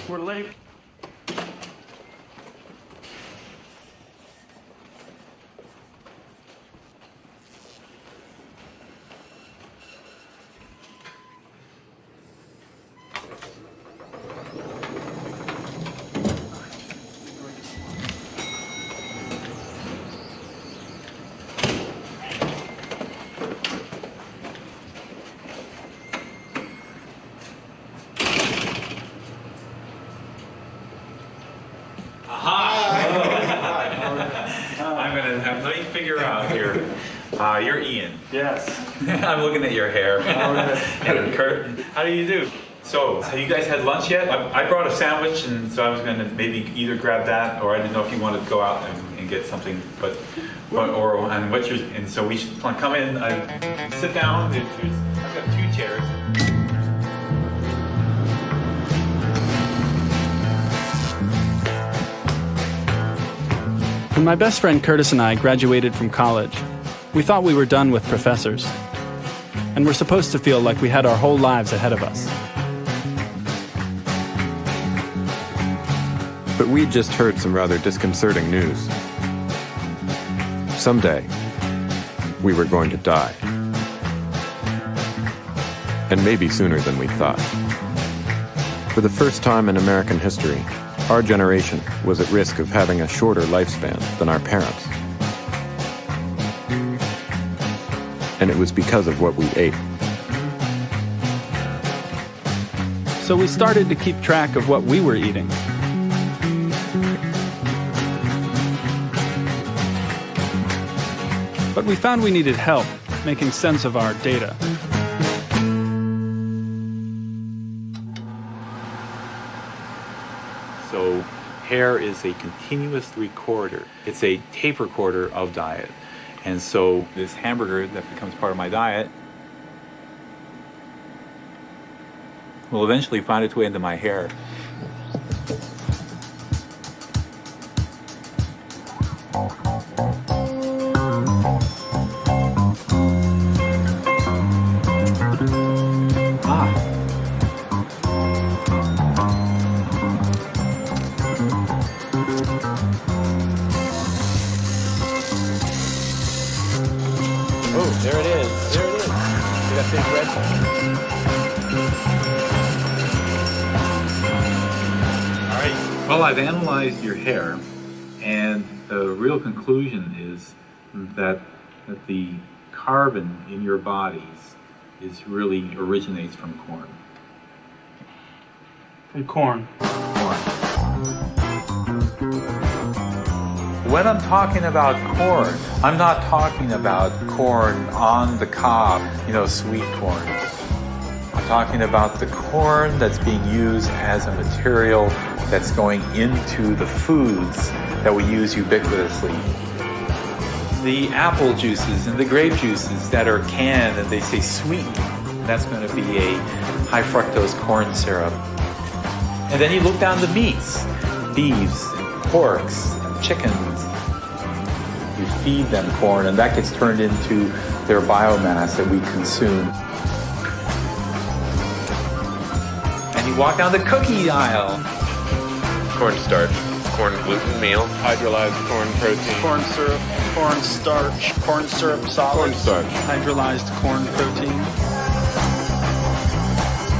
We're late. Let me figure out here. You're Ian. Yes. I'm looking at your hair. And Kurt, how do you do? So, have you guys had lunch yet? I brought a sandwich, and so I was going to maybe either grab that, or I didn't know if you wanted to go out and get something. And so we should come in. Sit down. I've got 2 chairs. When my best friend Curtis and I graduated from college, we thought we were done with professors, and we're supposed to feel like we had our whole lives ahead of us. But we'd just heard some rather disconcerting news. Someday, we were going to die. And maybe sooner than we thought. For the first time in American history, our generation was at risk of having a shorter lifespan than our parents. And it was because of what we ate. So we started to keep track of what we were eating. But we found we needed help making sense of our data. So hair is a continuous recorder. It's a tape recorder of diet. And so this hamburger that becomes part of my diet will eventually find its way into my hair. There it is. There it is. See that big red one? All right. Well, I've analyzed your hair, and the real conclusion is that the carbon in your bodies really originates from corn. From corn. When I'm talking about corn, I'm not talking about corn on the cob, sweet corn. I'm talking about the corn that's being used as a material that's going into the foods that we use ubiquitously. The apple juices and the grape juices that are canned and they say sweet, that's going to be a high fructose corn syrup. And then you look down the meats, beefs, porks, chickens. You feed them corn, and that gets turned into their biomass that we consume. And you walk down the cookie aisle. Cornstarch, corn gluten meal, hydrolyzed corn protein, Corn syrup, corn starch, corn syrup solids, cornstarch, hydrolyzed corn protein.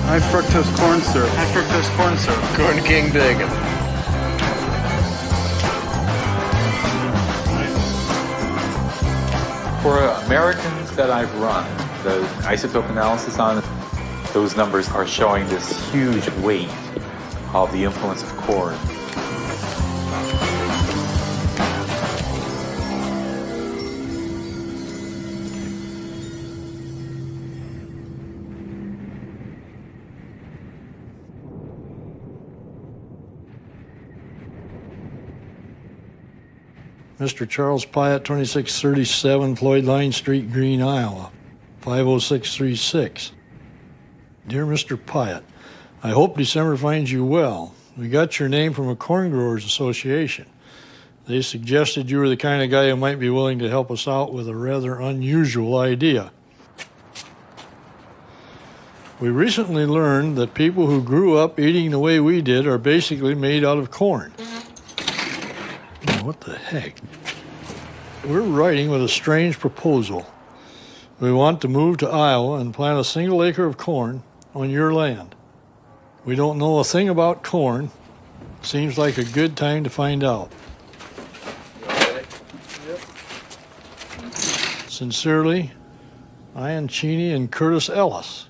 High fructose corn syrup. High fructose corn syrup. corn king bacon. For Americans that I've run the isotope analysis on, those numbers are showing this huge weight of the influence of corn. Mr. Charles Pyatt, 2637 Floyd Line Street, Greene, Iowa, 50636. Dear Mr. Pyatt, I hope December finds you well. We got your name from a corn growers association. They suggested you were the kind of guy who might be willing to help us out with a rather unusual idea. We recently learned that people who grew up eating the way we did are basically made out of corn. What the heck? We're writing with a strange proposal. We want to move to Iowa and plant a single acre of corn on your land. We don't know a thing about corn. Seems like a good time to find out. Sincerely, Ian Cheney and Curtis Ellis.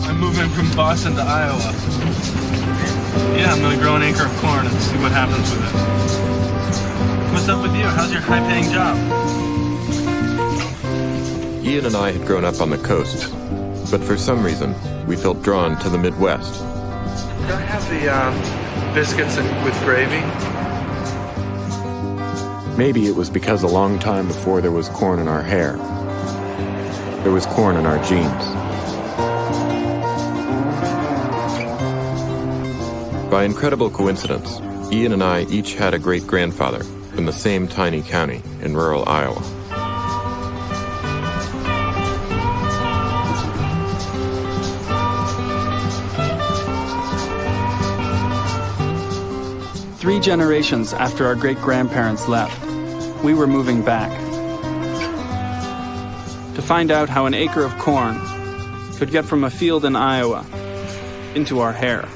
I'm moving from Boston to Iowa. Yeah, I'm gonna grow an acre of corn and see what happens with it. What's up with you? How's your high-paying job? Ian and I had grown up on the coast, but for some reason, we felt drawn to the Midwest. Can I have the biscuits with gravy? Maybe it was because a long time before there was corn in our hair, there was corn in our genes. By incredible coincidence, Ian and I each had a great-grandfather from the same tiny county in rural Iowa. Three generations after our great-grandparents left, we were moving back to find out how an acre of corn could get from a field in Iowa into our hair.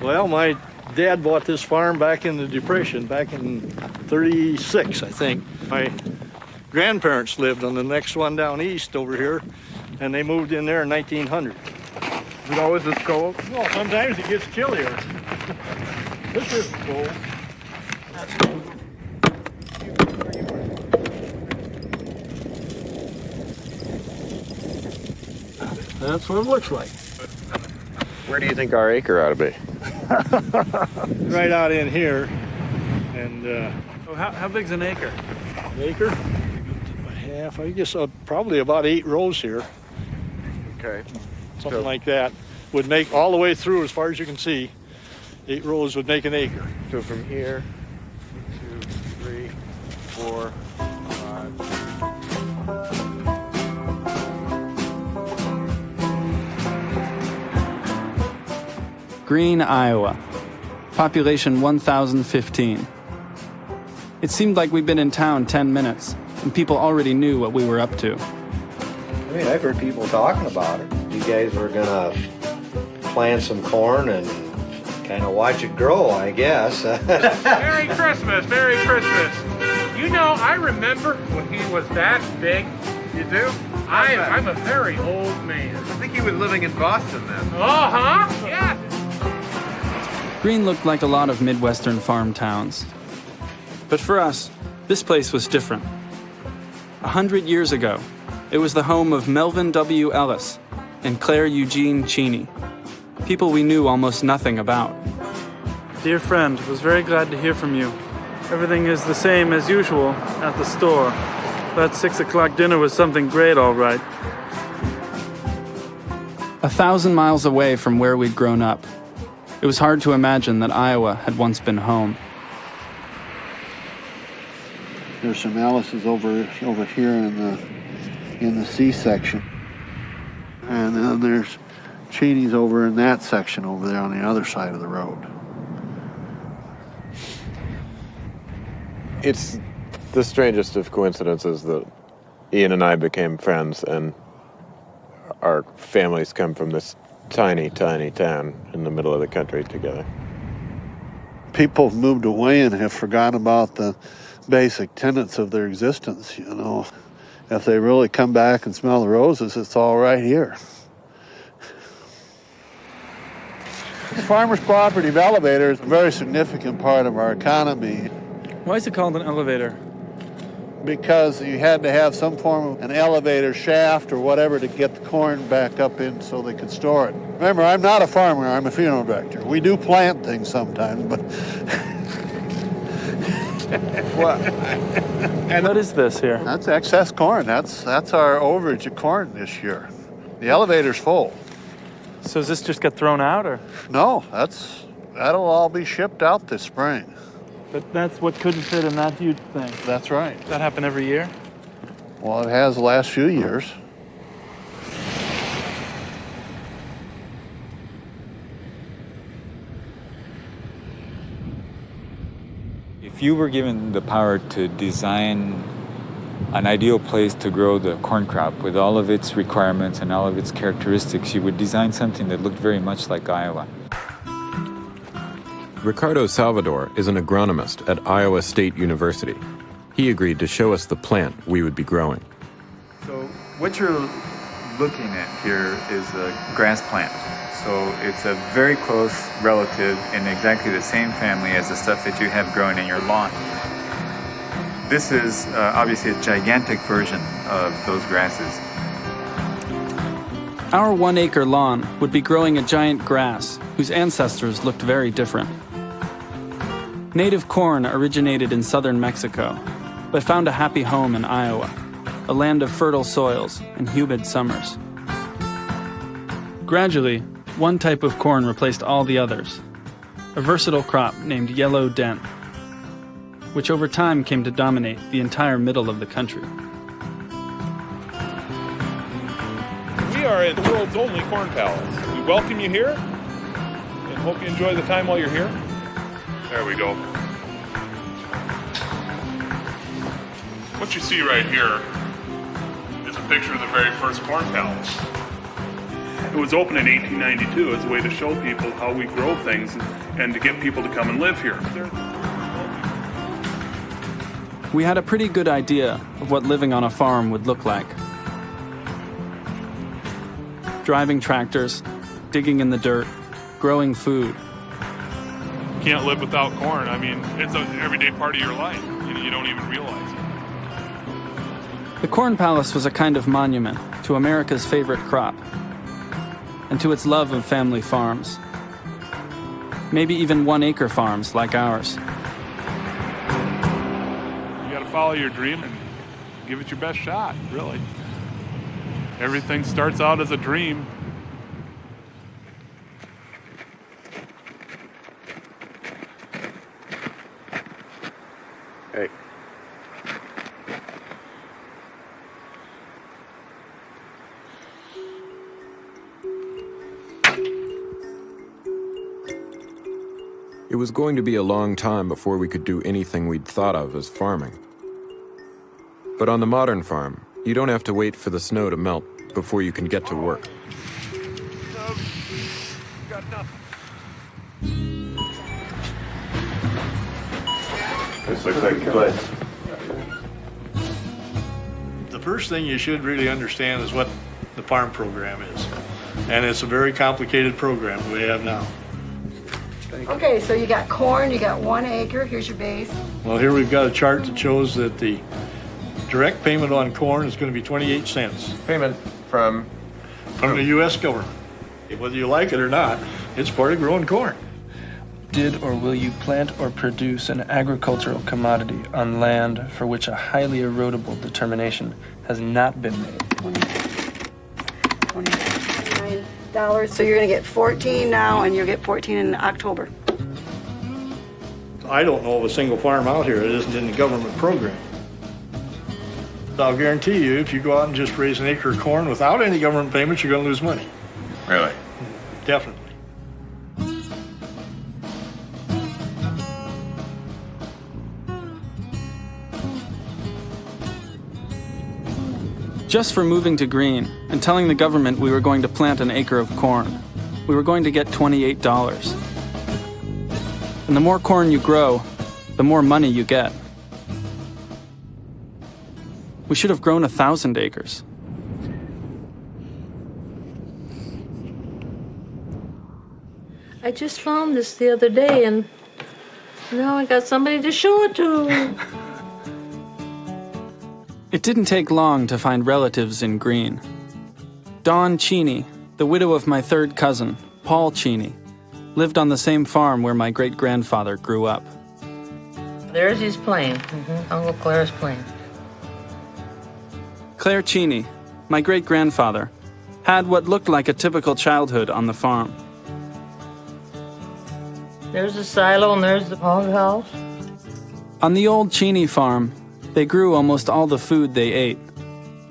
Well, my dad bought this farm back in the Depression, back in 36, I think. My grandparents lived on the next one down east over here, and they moved in there in 1900. Is it always this cold? Well, sometimes it gets chillier. This is cold. That's what it looks like. Where do you think our acre ought to be? Right out in here. And How big's an acre? an acre, half, I guess probably about 8 rows here. Okay. Something like that. Would make all the way through as far as you can see. 8 rows would make an acre. So from here, 2, 3, 4, 5. Greene, Iowa. Population 1,015. It seemed like we'd been in town 10 minutes, and people already knew what we were up to. I mean, I've heard people talking about it. You guys were gonna plant some corn and kind of watch it grow, I guess. Merry Christmas, Merry Christmas. You know, I remember when he was that big. You do? I'm a very old man. I think he was living in Boston then. Uh-huh, yeah. Greene looked like a lot of Midwestern farm towns. But for us, this place was different. 100 years ago, it was the home of Melvin W. Ellis and Claire Eugene Cheney, people we knew almost nothing about. Dear friend, was very glad to hear from you. Everything is the same as usual at the store. That 6 o'clock dinner was something great, all right. 1,000 miles away from where we'd grown up, it was hard to imagine that Iowa had once been home. There's some Ellis's over here in the C section, and then there's Cheney's over in that section over there on the other side of the road. It's the strangest of coincidences that Ian and I became friends, and our families come from this tiny, tiny town in the middle of the country together. People have moved away and have forgotten about the basic tenets of their existence, you know. If they really come back and smell the roses, it's all right here. Farmers Cooperative Elevator is a very significant part of our economy Why is it called an elevator? because you had to have some form of an elevator shaft or whatever to get the corn back up in so they could store it. Remember, I'm not a farmer, I'm a funeral director. We do plant things sometimes, but... And what is this here? That's excess corn. That's our overage of corn this year. The elevator's full. So does this just get thrown out, or? No, that'll all be shipped out this spring. But that's what couldn't fit in that huge thing. That's right. That happen every year? Well, it has the last few years. If you were given the power to design an ideal place to grow the corn crop with all of its requirements and all of its characteristics, you would design something that looked very much like Iowa. Ricardo Salvador is an agronomist at Iowa State University. He agreed to show us the plant we would be growing. So what you're looking at here is a grass plant. So it's a very close relative in exactly the same family as the stuff that you have growing in your lawn. This is obviously a gigantic version of those grasses. Our 1 acre lawn would be growing a giant grass whose ancestors looked very different. Native corn originated in southern Mexico, but found a happy home in Iowa, a land of fertile soils and humid summers. Gradually, one type of corn replaced all the others, a versatile crop named yellow dent, which over time came to dominate the entire middle of the country. We are at the world's only corn palace. We welcome you here and hope you enjoy the time while you're here. There we go. What you see right here is a picture of the very first corn palace. It was opened in 1892 as a way to show people how we grow things and to get people to come and live here. We had a pretty good idea of what living on a farm would look like. Driving tractors, digging in the dirt, growing food. Can't live without corn. I mean, it's an everyday part of your life. You don't even realize it. The Corn Palace was a kind of monument to America's favorite crop and to its love of family farms. Maybe even 1 acre farms like ours. You got to follow your dream and give it your best shot, really. Everything starts out as a dream. Hey. It was going to be a long time before we could do anything we'd thought of as farming. But on the modern farm, you don't have to wait for the snow to melt before you can get to work. Got nothing. This looks like good. The first thing you should really understand is what the farm program is. And it's a very complicated program we have now. Okay, so you got corn, you got 1 acre, here's your base. Well, here we've got a chart that shows that the direct payment on corn is going to be 28 cents Payment from from the U.S. government. Whether you like it or not, it's part of growing corn. Did or will you plant or produce an agricultural commodity on land for which a highly erodible determination has not been made? $29. So you're gonna get 14 now and you'll get 14 in October. I don't know of a single farm out here that isn't in the government program. I'll guarantee you, if you go out and just raise an acre of corn without any government payments, you're gonna lose money. Really? Definitely. Just for moving to Greene and telling the government we were going to plant an acre of corn, we were going to get $28. And the more corn you grow, the more money you get. We should have grown 1,000 acres. I just found this the other day, and now I got somebody to show it to. It didn't take long to find relatives in Greene. Dawn Cheney, the widow of my third cousin, Paul Cheney, lived on the same farm where my great-grandfather grew up. There's his plane. Uncle Claire's plane. Claire Cheney, my great-grandfather, had what looked like a typical childhood on the farm. There's the silo and there's the hog house. On the old Cheney farm, they grew almost all the food they ate,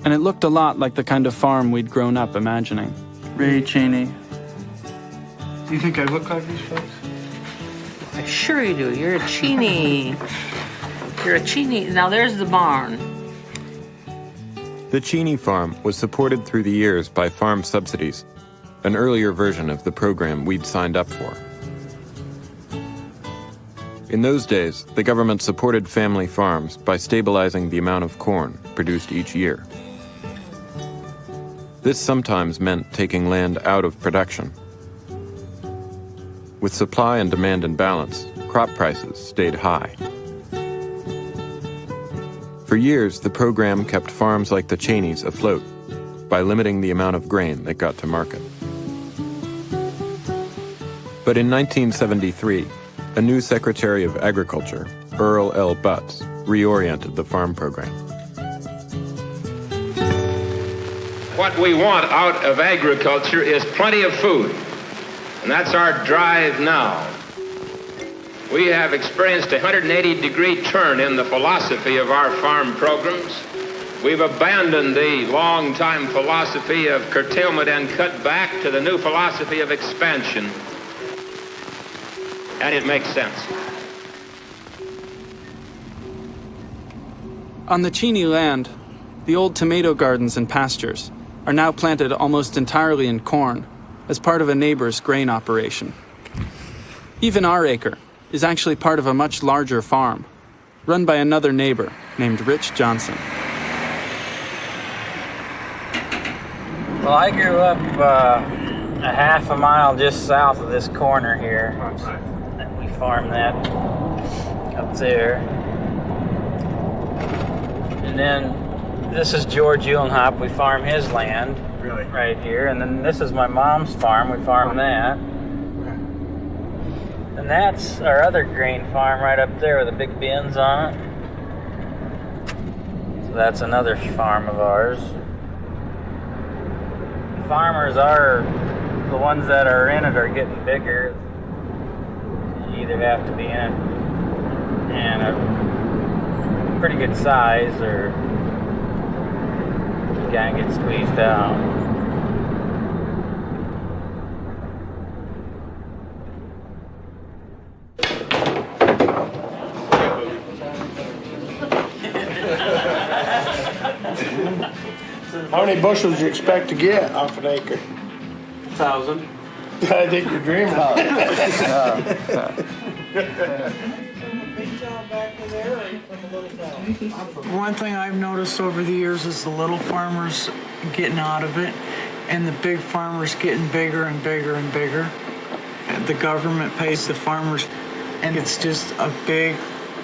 and it looked a lot like the kind of farm we'd grown up imagining. Ray Cheney. Do you think I look like these folks? Sure you do. You're a Cheney. You're a Cheney. Now there's the barn. The Cheney farm was supported through the years by farm subsidies, an earlier version of the program we'd signed up for. In those days, the government supported family farms by stabilizing the amount of corn produced each year. This sometimes meant taking land out of production. With supply and demand in balance, crop prices stayed high. For years, the program kept farms like the Cheneys afloat by limiting the amount of grain that got to market. But in 1973, a new Secretary of Agriculture, Earl L. Butz, reoriented the farm program. What we want out of agriculture is plenty of food, and that's our drive now. We have experienced a 180-degree turn in the philosophy of our farm programs. We've abandoned the long-time philosophy of curtailment and cut back to the new philosophy of expansion. And it makes sense. On the Cheney land, the old tomato gardens and pastures are now planted almost entirely in corn as part of a neighbor's grain operation. Even our acre is actually part of a much larger farm, run by another neighbor named Rich Johnson. Well, I grew up a half a mile just south of this corner here. We farm that up there. And then this is George Uhlenhop. We farm his land right here. And then this is my mom's farm. We farm that. And that's our other grain farm right up there with the big bins on it. So that's another farm of ours. The farmers are, the ones that are in it are getting bigger. You either have to be in it and a pretty good size or you kind of get squeezed out. How many bushels do you expect to get off an acre? 1,000. I think you're dreaming. One thing I've noticed over the years is the little farmers getting out of it and the big farmers getting bigger and bigger and bigger. The government pays the farmers and it's just a big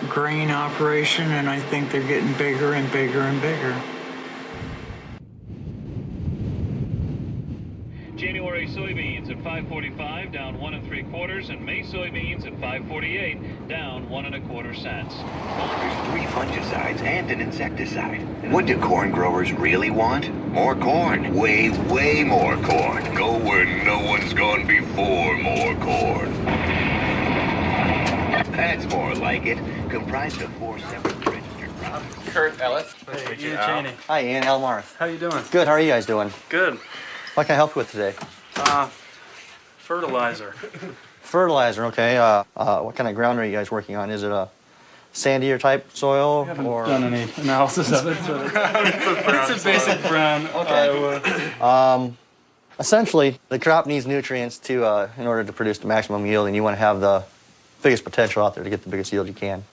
grain operation, and I think they're getting bigger and bigger and bigger. January soybeans at 5.45, down 1 3/4, and May soybeans at 5.48, down 1 1/4 cents. There's 3 fungicides and an insecticide. What do corn growers really want? More corn. Way, way more corn. Go where no one's gone before. More corn. That's more like it. Comprised of 4 separate registered products. Kurt Ellis. Hey, Ian Cheney. Hi, Ian. Al Marth. How you doing? Good. How are you guys doing? Good. What can I help you with today? Fertilizer. Fertilizer. Okay. What kind of ground are you guys working on? Is it a sandier type soil? I haven't or done any analysis of it, but it's a basic brown Iowa. Essentially, the crop needs nutrients to in order to produce the maximum yield, and you want to have the biggest potential out there to get the biggest yield you can.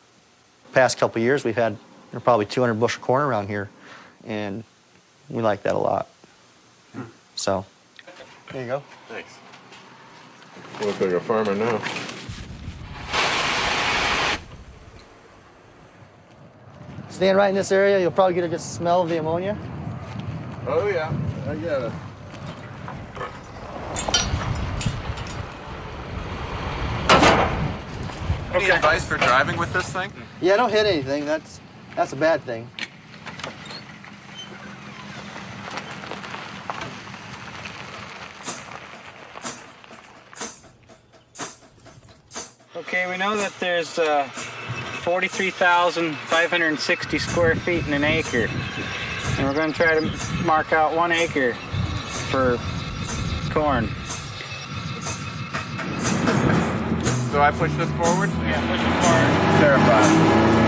Past couple of years, we've had probably 200 bushel corn around here, and we like that a lot. So, there you go. Thanks. Look like a farmer now. Stand right in this area, you'll probably get a good smell of the ammonia. Oh yeah, I get it. Any advice for driving with this thing? Yeah, don't hit anything. That's a bad thing. Okay, we know that there's 43,560 square feet in an acre. And we're going to try to mark out 1 acre for corn. So I push this forward? Yeah, push it forward. Terrified.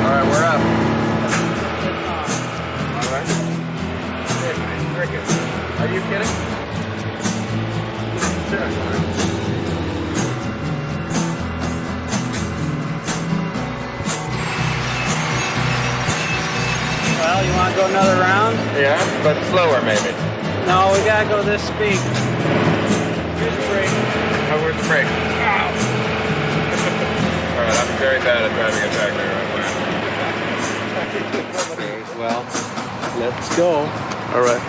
All right, we're up. All right. Are you kidding? Well, you want to go another round? Yeah, but slower maybe. No, we got to go this speed. Here's the brake. Oh, where's the brake? Ow. All right, I'm very bad at driving a tractor. Well, let's go. All right.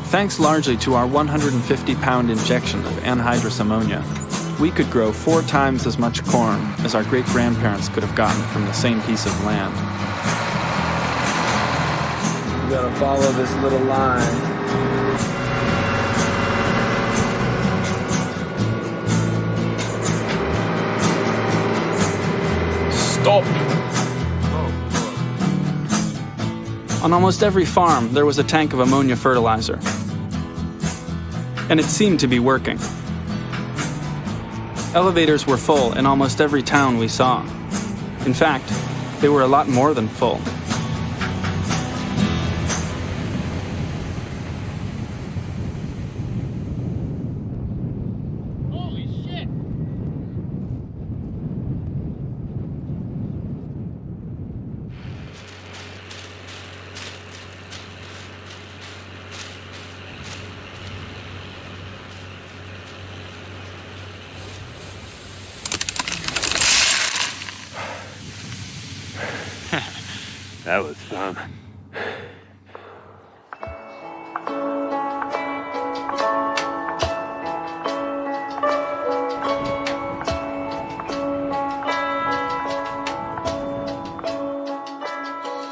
Thanks largely to our 150-pound injection of anhydrous ammonia, we could grow 4 times as much corn as our great-grandparents could have gotten from the same piece of land. You gotta follow this little line. Stop! On almost every farm, there was a tank of ammonia fertilizer. And it seemed to be working. Elevators were full in almost every town we saw. In fact, they were a lot more than full. That was fun.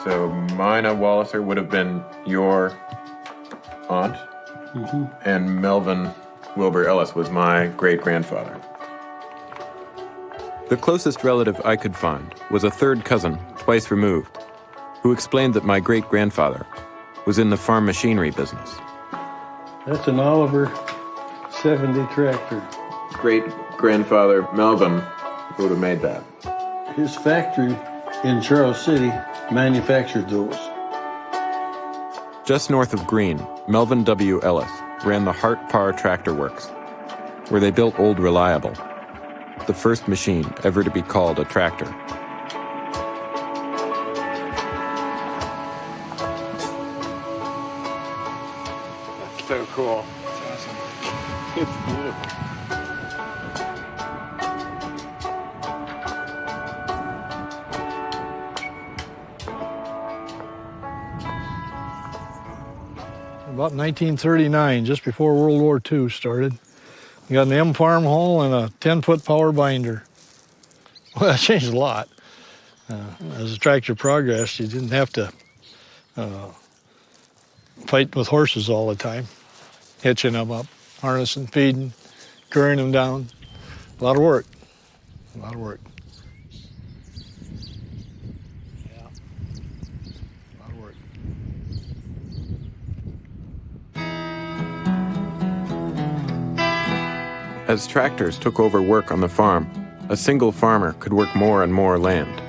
So Mina Walliser would have been your aunt, and Melvin Wilbur Ellis was my great-grandfather. The closest relative I could find was a third cousin, twice removed, who explained that my great-grandfather was in the farm machinery business. That's an Oliver 70 tractor. Great-grandfather Melvin would have made that. His factory in Charles City manufactured those. Just north of Greene, Melvin W. Ellis ran the Hart Parr Tractor Works, where they built Old Reliable, the first machine ever to be called a tractor. That's so cool. It's awesome. It's beautiful. About 1939, just before World War II started. We got an M farm hull and a 10-foot power binder. Well, that changed a lot. As the tractor progressed, you didn't have to fight with horses all the time, hitching them up, harnessing, feeding, carrying them down. A lot of work. A lot of work. As tractors took over work on the farm, a single farmer could work more and more land.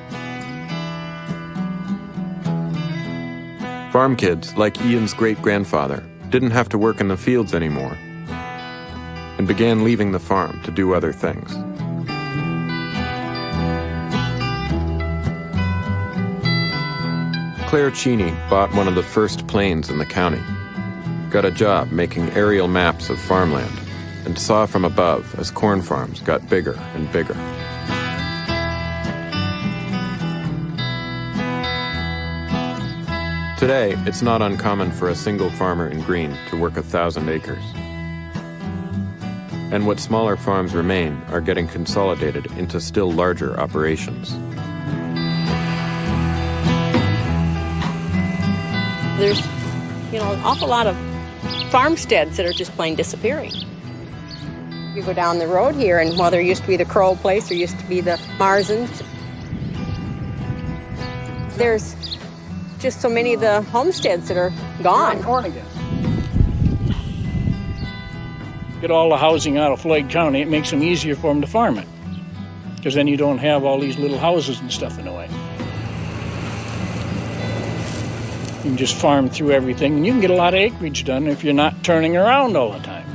Farm kids, like Ian's great-grandfather, didn't have to work in the fields anymore and began leaving the farm to do other things. Claire Cheney bought one of the first planes in the county, got a job making aerial maps of farmland, and saw from above as corn farms got bigger and bigger. Today, it's not uncommon for a single farmer in Greene to work 1,000 acres. And what smaller farms remain are getting consolidated into still larger operations. There's, an awful lot of farmsteads that are just plain disappearing. You go down the road here, and there used to be the Crow place, there used to be the Marzens. There's just so many of the homesteads that are gone. Corn again. Get all the housing out of Floyd County, it makes them easier for them to farm it. Because then you don't have all these little houses and stuff in the way. You can just farm through everything, and you can get a lot of acreage done if you're not turning around all the time.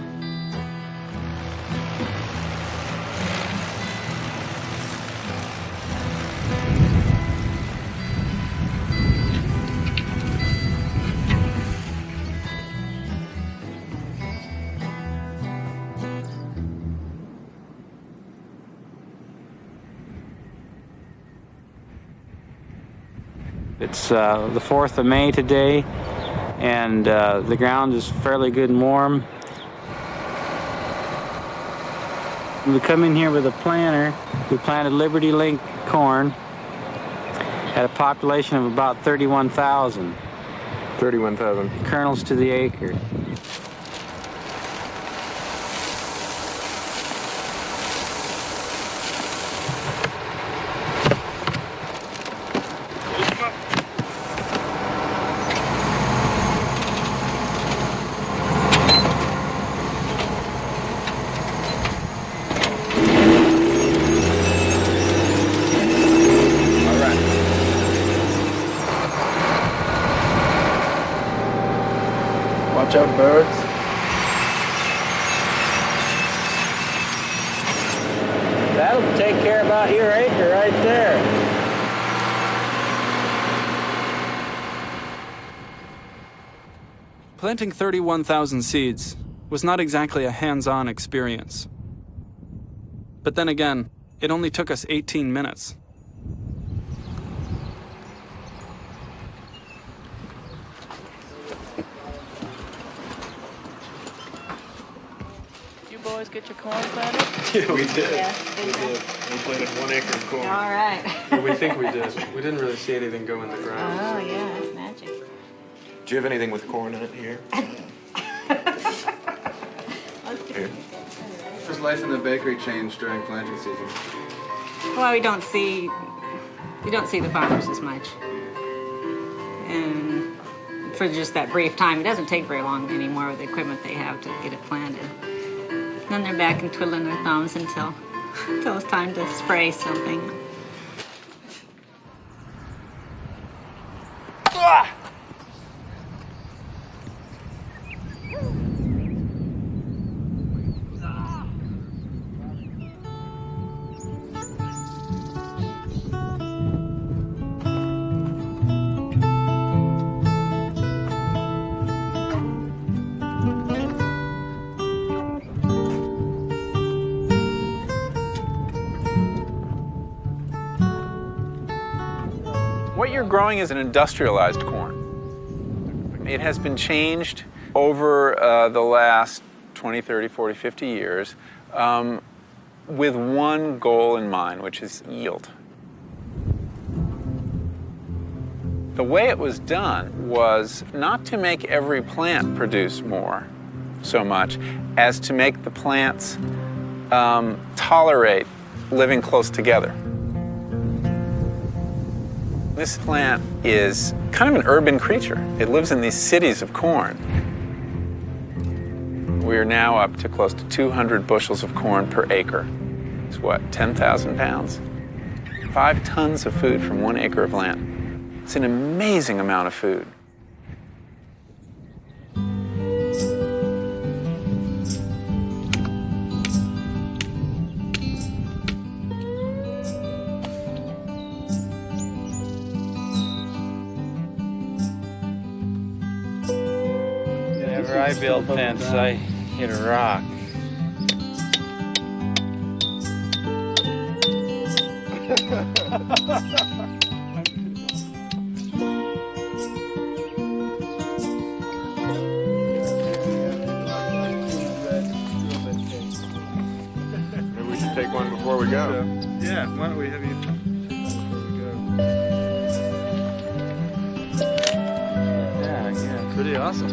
It's the 4th of May today, and the ground is fairly good and warm. We come in here with a planter. We planted Liberty Link corn at a population of about 31,000. 31,000. Kernels to the acre. Watch out, birds. That'll take care of about your acre right there. Planting 31,000 seeds was not exactly a hands-on experience. But then again, it only took us 18 minutes. Boys get your corn planted? Yeah, we did. Yeah, We planted 1 acre of corn. All right. Well, we think we did. We didn't really see anything go in the ground. Oh, yeah, that's magic. Do you have anything with corn in it here? Here. Does life in the bakery change during planting season? Well, we don't see the farmers as much. And for just that brief time, it doesn't take very long anymore with the equipment they have to get it planted. Then they're back and twiddling their thumbs until it's time to spray something. What you're growing is an industrialized corn. It has been changed over the last 20, 30, 40, 50 years with one goal in mind, which is yield. The way it was done was not to make every plant produce more so much as to make the plants tolerate living close together. This plant is kind of an urban creature. It lives in these cities of corn. We are now up to close to 200 bushels of corn per acre. It's what, 10,000 pounds? 5 tons of food from 1 acre of land. It's an amazing amount of food. Whenever I build fence, I hit a rock. Maybe we should take one before we go. Yeah, why don't we have you? Yeah, pretty awesome.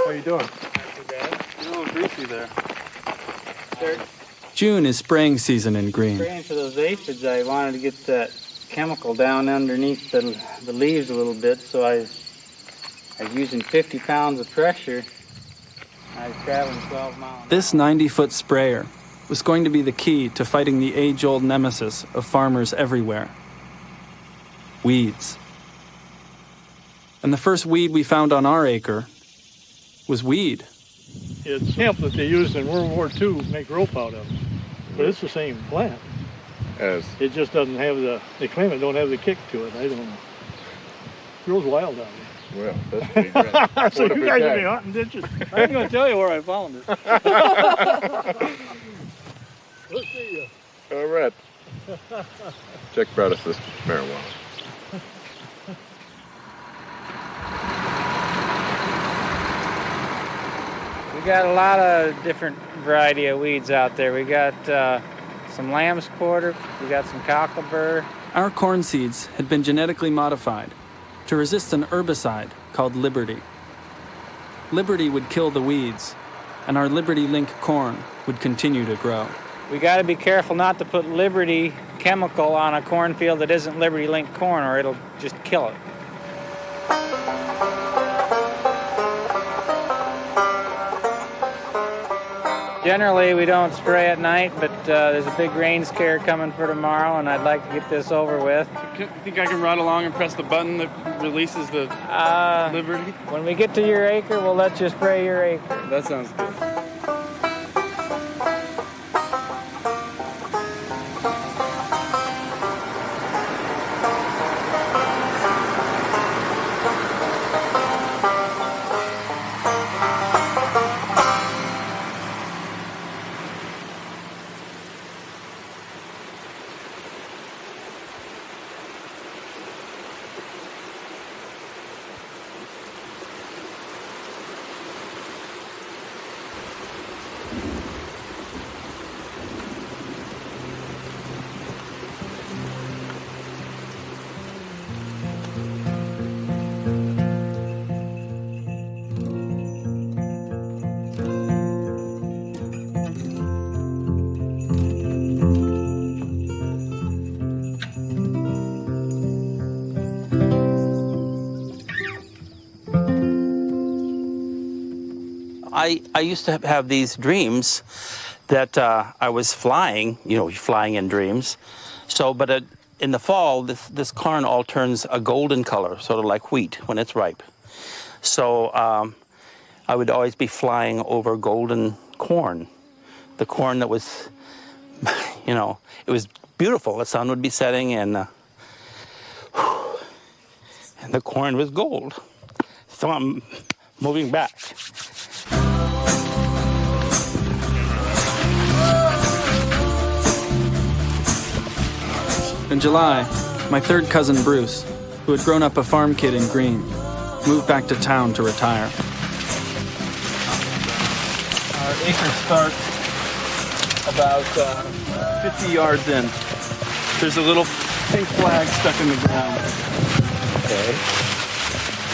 How you doing? Not too bad. You're a little greasy there. Start June is spraying season in Greene. spraying for those aphids. I wanted to get that chemical down underneath the leaves a little bit, so I was using 50 pounds of pressure. I was traveling 12 miles. This 90-foot sprayer was going to be the key to fighting the age-old nemesis of farmers everywhere: weeds. And the first weed we found on our acre was weed. It's hemp that they used in World War II to make rope out of. But it's the same plant. As It just doesn't have they claim it don't have the kick to it. I don't know. It grows wild out well, that's pretty great. there. So What a you guys big will be guy. hunting ditches. I ain't gonna tell you where I found it. Let's see you. All right. Check brought us this marijuana. We got a lot of different variety of weeds out there. We got some lamb's quarter, we got some cocklebur. Our corn seeds had been genetically modified to resist an herbicide called Liberty. Liberty would kill the weeds, and our Liberty Link corn would continue to grow. We got to be careful not to put Liberty chemical on a cornfield that isn't Liberty Link corn, or it'll just kill it. Generally, we don't spray at night, but there's a big rain scare coming for tomorrow, and I'd like to get this over with. You think I can ride along and press the button that releases the Liberty? When we get to your acre, we'll let you spray your acre. That sounds good. I used to have these dreams that I was flying, flying in dreams. So, but in the fall, this corn all turns a golden color, sort of like wheat when it's ripe. So I would always be flying over golden corn, the corn that was, it was beautiful. The sun would be setting and the corn was gold. So I'm moving back. In July, my third cousin Bruce, who had grown up a farm kid in Greene, moved back to town to retire. Our acre starts about 50 yards in. There's a little pink flag stuck in the ground. Okay.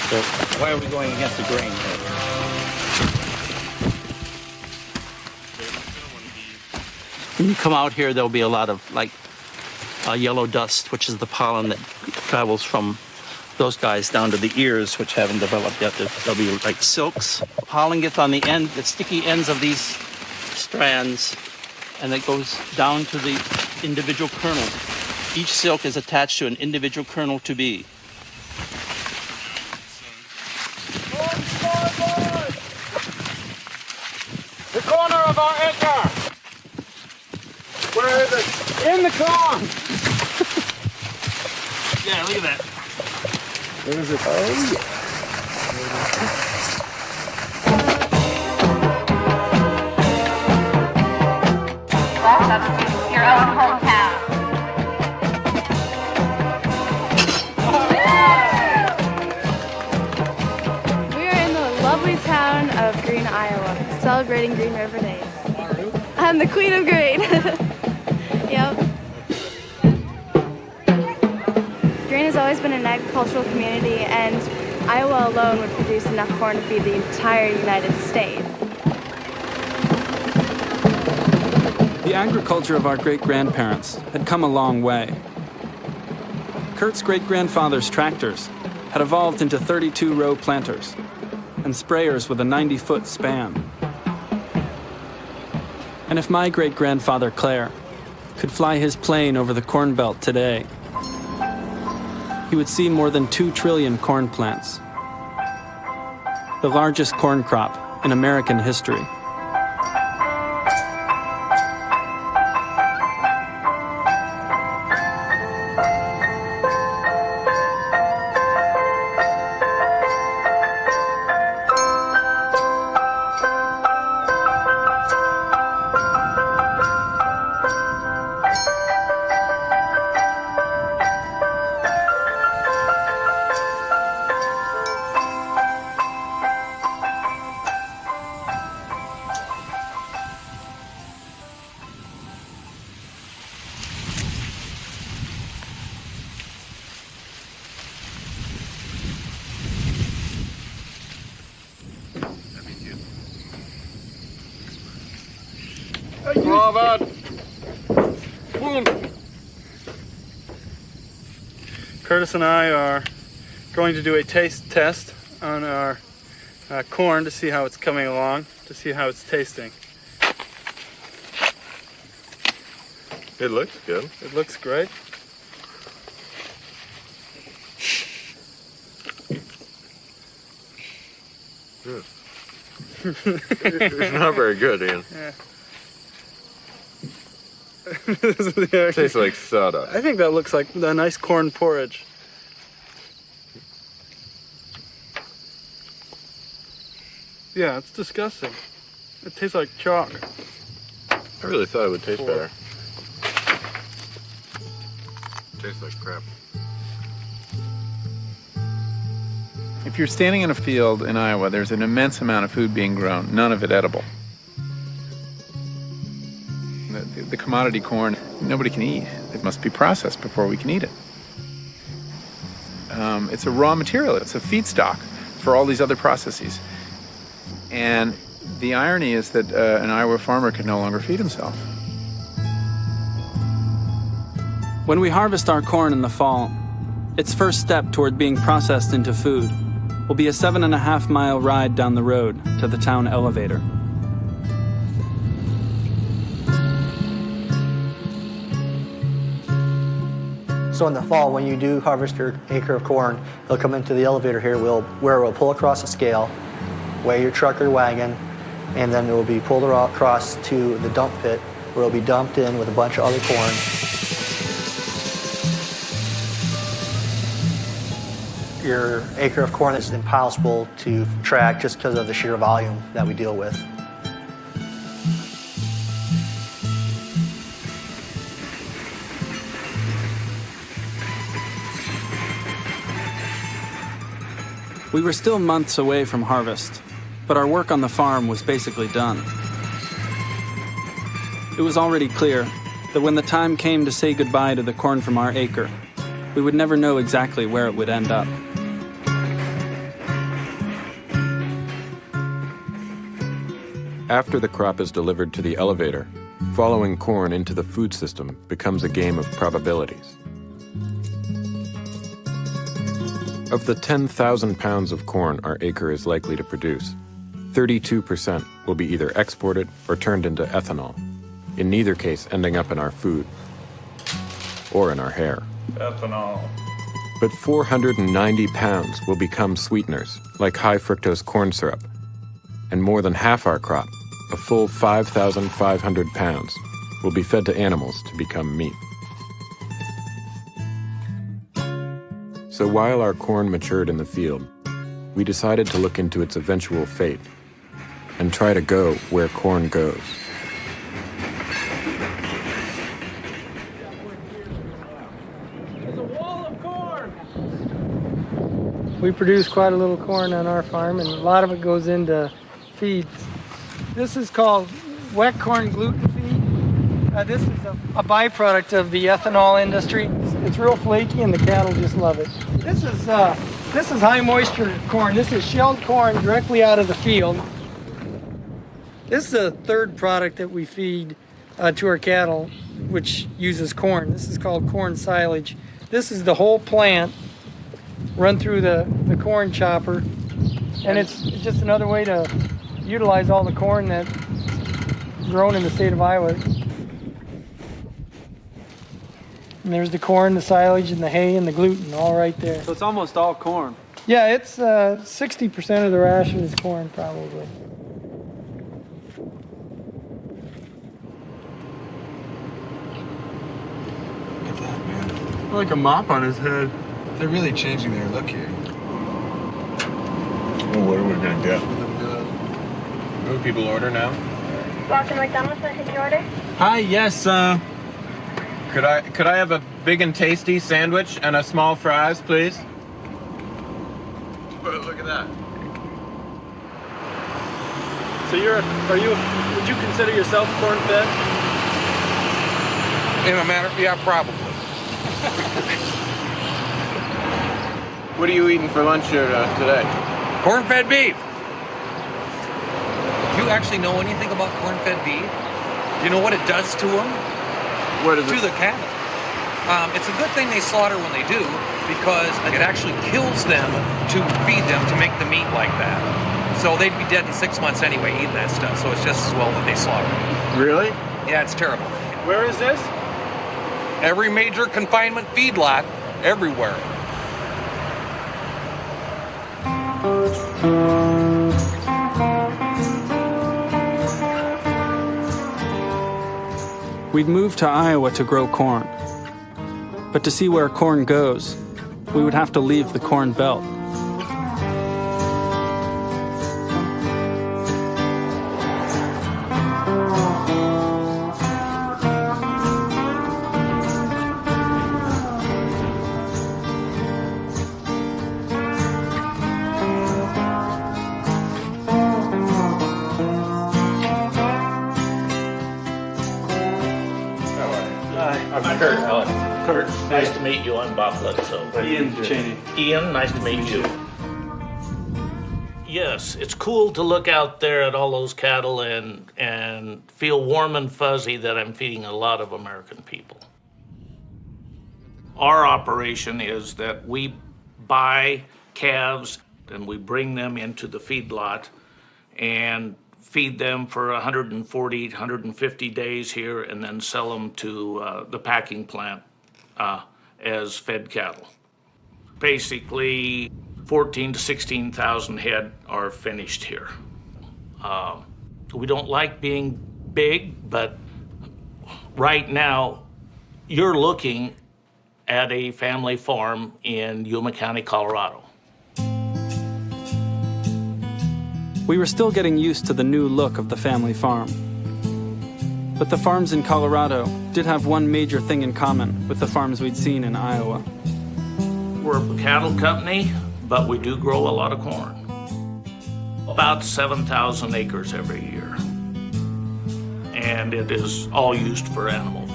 So why are we going against the grain? When you come out here, there'll be a lot of yellow dust, which is the pollen that travels from those guys down to the ears, which haven't developed yet. There'll be like silks. Pollen gets on the sticky ends of these strands, and it goes down to the individual kernel. Each silk is attached to an individual kernel to be. The corner of our acre. Where is it? In the corn. Yeah, look at that. Where is it? Oh, yeah. Welcome to your own hometown. We are in the lovely town of Greene, Iowa, celebrating Green River Days. I'm the Queen of Greene. Yep. Greene has always been an agricultural community, and Iowa alone would produce enough corn to feed the entire United States. The agriculture of our great-grandparents had come a long way. Kurt's great-grandfather's tractors had evolved into 32-row planters and sprayers with a 90-foot span. And if my great-grandfather Claire could fly his plane over the Corn Belt today, he would see more than 2 trillion corn plants, the largest corn crop in American history. How about boom? Curtis and I are going to do a taste test on our corn to see how it's coming along, to see how it's tasting. It looks good. It looks great. It's not very good, Ian. Yeah. Tastes like soda. I think that looks like a nice corn porridge. Yeah, it's disgusting. It tastes like chalk. I really thought it would taste better. Tastes like crap. If you're standing in a field in Iowa, there's an immense amount of food being grown, none of it edible. The commodity corn, nobody can eat. It must be processed before we can eat it. It's a raw material. It's a feedstock for all these other processes. And the irony is that an Iowa farmer can no longer feed himself. When we harvest our corn in the fall, its first step toward being processed into food will be a 7.5-mile ride down the road to the town elevator. So in the fall, when you do harvest your acre of corn, it'll come into the elevator here, where we'll pull across a scale, weigh your truck or wagon, and then it will be pulled across to the dump pit, where it'll be dumped in with a bunch of other corn. Your acre of corn is impossible to track just because of the sheer volume that we deal with. We were still months away from harvest, but our work on the farm was basically done. It was already clear that when the time came to say goodbye to the corn from our acre, we would never know exactly where it would end up. After the crop is delivered to the elevator, following corn into the food system becomes a game of probabilities. Of the 10,000 pounds of corn our acre is likely to produce, 32% will be either exported or turned into ethanol, in neither case ending up in our food or in our hair. Ethanol. But 490 pounds will become sweeteners, like high fructose corn syrup, and more than half our crop, a full 5,500 pounds, will be fed to animals to become meat. So while our corn matured in the field, we decided to look into its eventual fate and try to go where corn goes. There's a wall of corn. We produce quite a little corn on our farm, and a lot of it goes into feeds. This is called wet corn gluten feed. This is a byproduct of the ethanol industry. It's real flaky, and the cattle just love it. This is high moisture corn. This is shelled corn directly out of the field. This is the third product that we feed to our cattle, which uses corn. This is called corn silage. This is the whole plant run through the corn chopper, and it's just another way to utilize all the corn that's grown in the state of Iowa. And there's the corn, the silage, and the hay, and the gluten all right there. So it's almost all corn. Yeah, it's 60% of the ration is corn, probably. Look at that, man. Like a mop on his head. They're really changing their look here. Well, what are we gonna get? What do people order now? Welcome McDonald's, can I take your order? Hi, yes, could I have a big and tasty sandwich and a small fries, please? Look at that. So would you consider yourself corn-fed? In a matter, yeah, probably. What are you eating for lunch here today? Corn-fed beef. Do you actually know anything about corn-fed beef? Do you know what it does to them? What is to the cattle. It's a good thing they slaughter when they do, because it actually kills them to feed them to make the meat like that. So they'd be dead in 6 months anyway eating that stuff, so it's just as well that they slaughter it. Really? Yeah, it's terrible. Where is this? Every major confinement feedlot, everywhere. We'd moved to Iowa to grow corn. But to see where corn goes, we would have to leave the Corn Belt. I'm Kurt Ellis. Kurt, nice to meet you. I'm Bob Bledsoe. Ian Cheney. Ian, nice to meet you. Yes, it's cool to look out there at all those cattle and feel warm and fuzzy that I'm feeding a lot of American people. Our operation is that we buy calves and we bring them into the feedlot and feed them for 140, 150 days here, and then sell them to the packing plant as fed cattle. Basically, 14 to 16,000 head are finished here. We don't like being big, but right now, you're looking at a family farm in Yuma County, Colorado. We were still getting used to the new look of the family farm. But the farms in Colorado did have one major thing in common with the farms we'd seen in Iowa. We're a cattle company, but we do grow a lot of corn. About 7,000 acres every year. And it is all used for animal feed.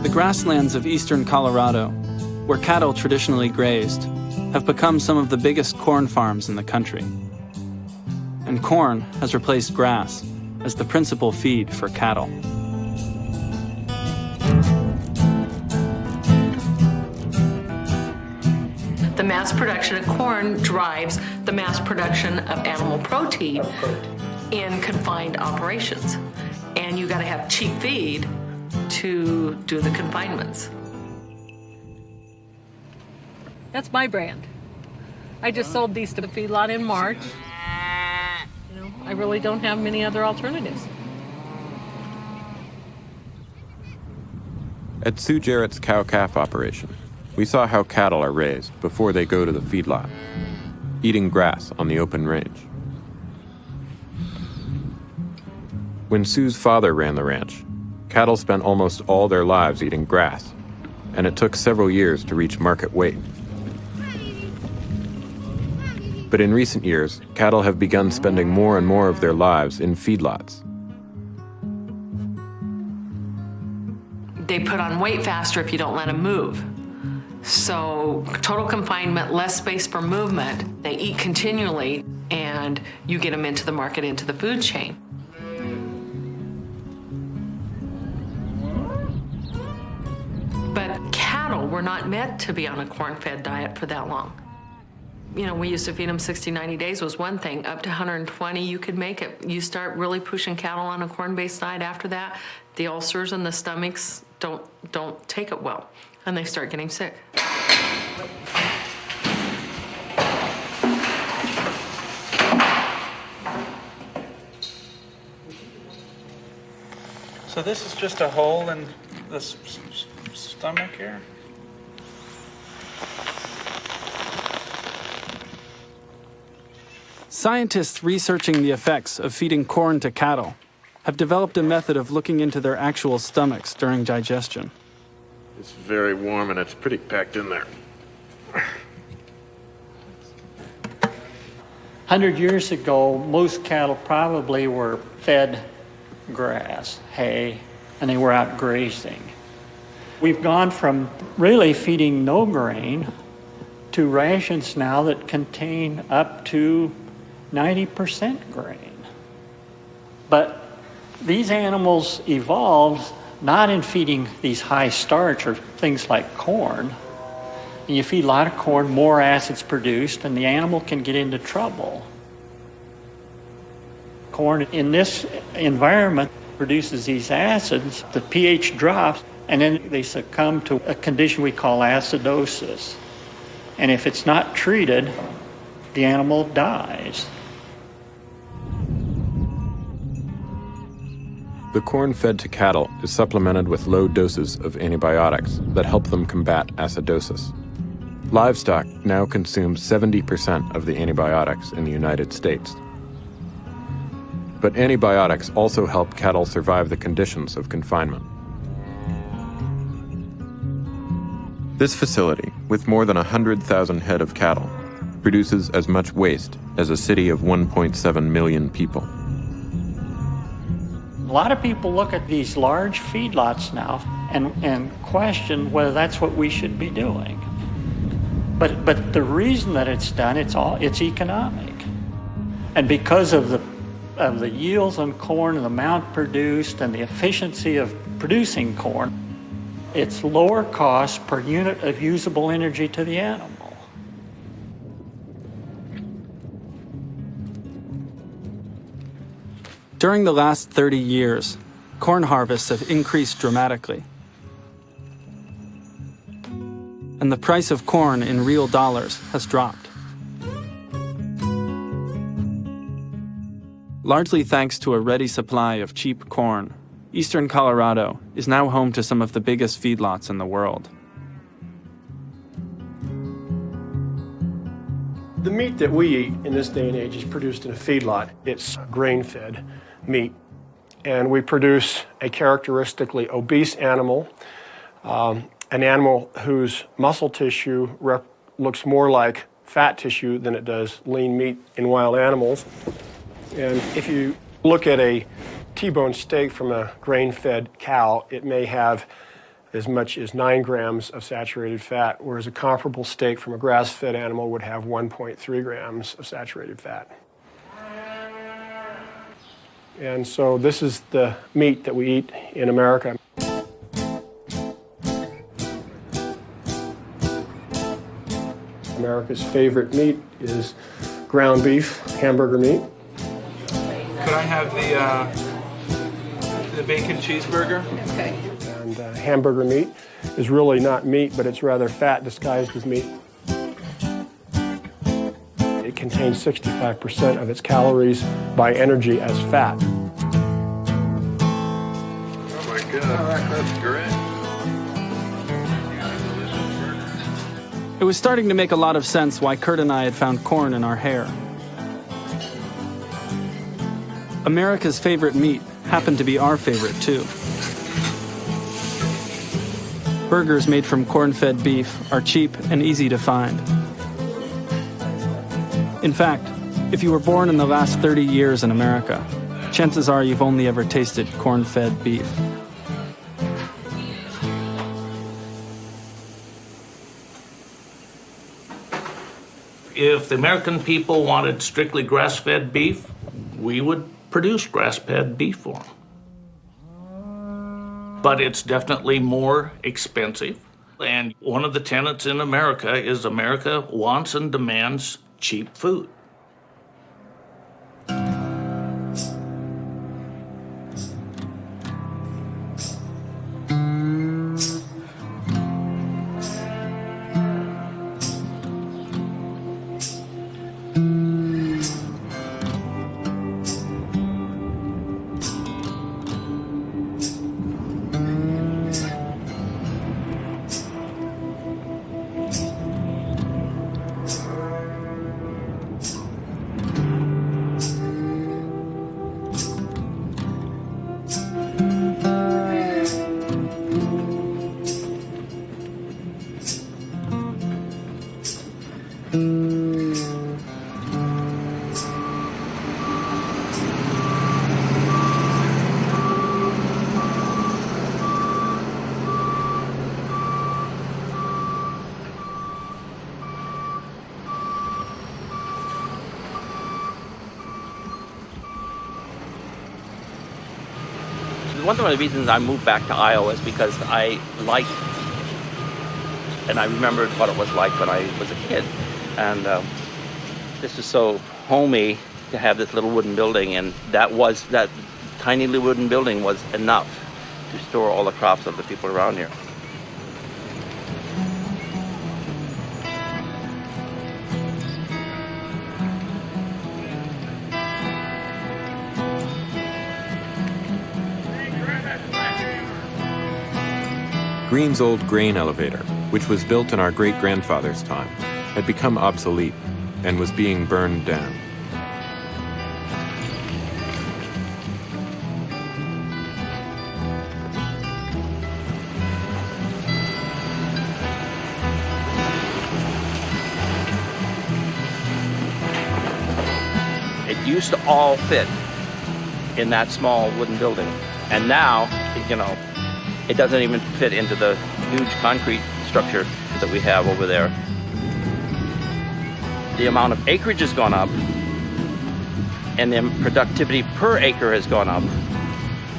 The grasslands of eastern Colorado, where cattle traditionally grazed, have become some of the biggest corn farms in the country. And corn has replaced grass as the principal feed for cattle. The mass production of corn drives the mass production of animal protein in confined operations. And you got to have cheap feed to do the confinements. That's my brand. I just sold these to the feedlot in March. You know, I really don't have many other alternatives. At Sue Jarrett's cow-calf operation, we saw how cattle are raised before they go to the feedlot, eating grass on the open range. When Sue's father ran the ranch, cattle spent almost all their lives eating grass, and it took several years to reach market weight. But in recent years, cattle have begun spending more and more of their lives in feedlots. They put on weight faster if you don't let them move. So total confinement, less space for movement. They eat continually, and you get them into the market, into the food chain. But cattle were not meant to be on a corn-fed diet for that long. You know, we used to feed them 60, 90 days was one thing. Up to 120, you could make it. You start really pushing cattle on a corn-based diet after that, the ulcers and the stomachs don't take it well, and they start getting sick. So this is just a hole in the stomach here? Scientists researching the effects of feeding corn to cattle have developed a method of looking into their actual stomachs during digestion. It's very warm and it's pretty packed in there. 100 years ago, most cattle probably were fed grass, hay, and they were out grazing. We've gone from really feeding no grain to rations now that contain up to 90% grain. But these animals evolved not in feeding these high starch or things like corn. And you feed a lot of corn, more acid's produced, and the animal can get into trouble. Corn in this environment produces these acids, the pH drops, and then they succumb to a condition we call acidosis. And if it's not treated, the animal dies. The corn fed to cattle is supplemented with low doses of antibiotics that help them combat acidosis. Livestock now consume 70% of the antibiotics in the United States. But antibiotics also help cattle survive the conditions of confinement. This facility, with more than 100,000 head of cattle, produces as much waste as a city of 1.7 million people. A lot of people look at these large feedlots now and question whether that's what we should be doing. But the reason that it's done, it's economic. And because of the yields on corn and the amount produced and the efficiency of producing corn, it's lower cost per unit of usable energy to the animal. During the last 30 years, corn harvests have increased dramatically. And the price of corn in real dollars has dropped. Largely thanks to a ready supply of cheap corn, eastern Colorado is now home to some of the biggest feedlots in the world. The meat that we eat in this day and age is produced in a feedlot. It's grain-fed meat. And we produce a characteristically obese animal, an animal whose muscle tissue looks more like fat tissue than it does lean meat in wild animals. And if you look at a T-bone steak from a grain-fed cow, it may have as much as 9 grams of saturated fat, whereas a comparable steak from a grass-fed animal would have 1.3 grams of saturated fat. And so this is the meat that we eat in America. America's favorite meat is ground beef, hamburger meat. Could I have the bacon cheeseburger? Okay. And hamburger meat is really not meat, but it's rather fat disguised as meat. It contains 65% of its calories by energy as fat. Oh my God, that's great. It was starting to make a lot of sense why Kurt and I had found corn in our hair. America's favorite meat happened to be our favorite too. Burgers made from corn-fed beef are cheap and easy to find. In fact, if you were born in the last 30 years in America, chances are you've only ever tasted corn-fed beef. If the American people wanted strictly grass-fed beef, we would produce grass-fed beef for them. But it's definitely more expensive. And one of the tenets in America is America wants and demands cheap food. One of the reasons I moved back to Iowa is because I liked and I remembered what it was like when I was a kid. And this is so homey to have this little wooden building, and that tiny little wooden building was enough to store all the crops of the people around here. Greene's old grain elevator, which was built in our great-grandfather's time, had become obsolete and was being burned down. It used to all fit in that small wooden building, and now, it doesn't even fit into the huge concrete structure that we have over there. The amount of acreage has gone up, and the productivity per acre has gone up.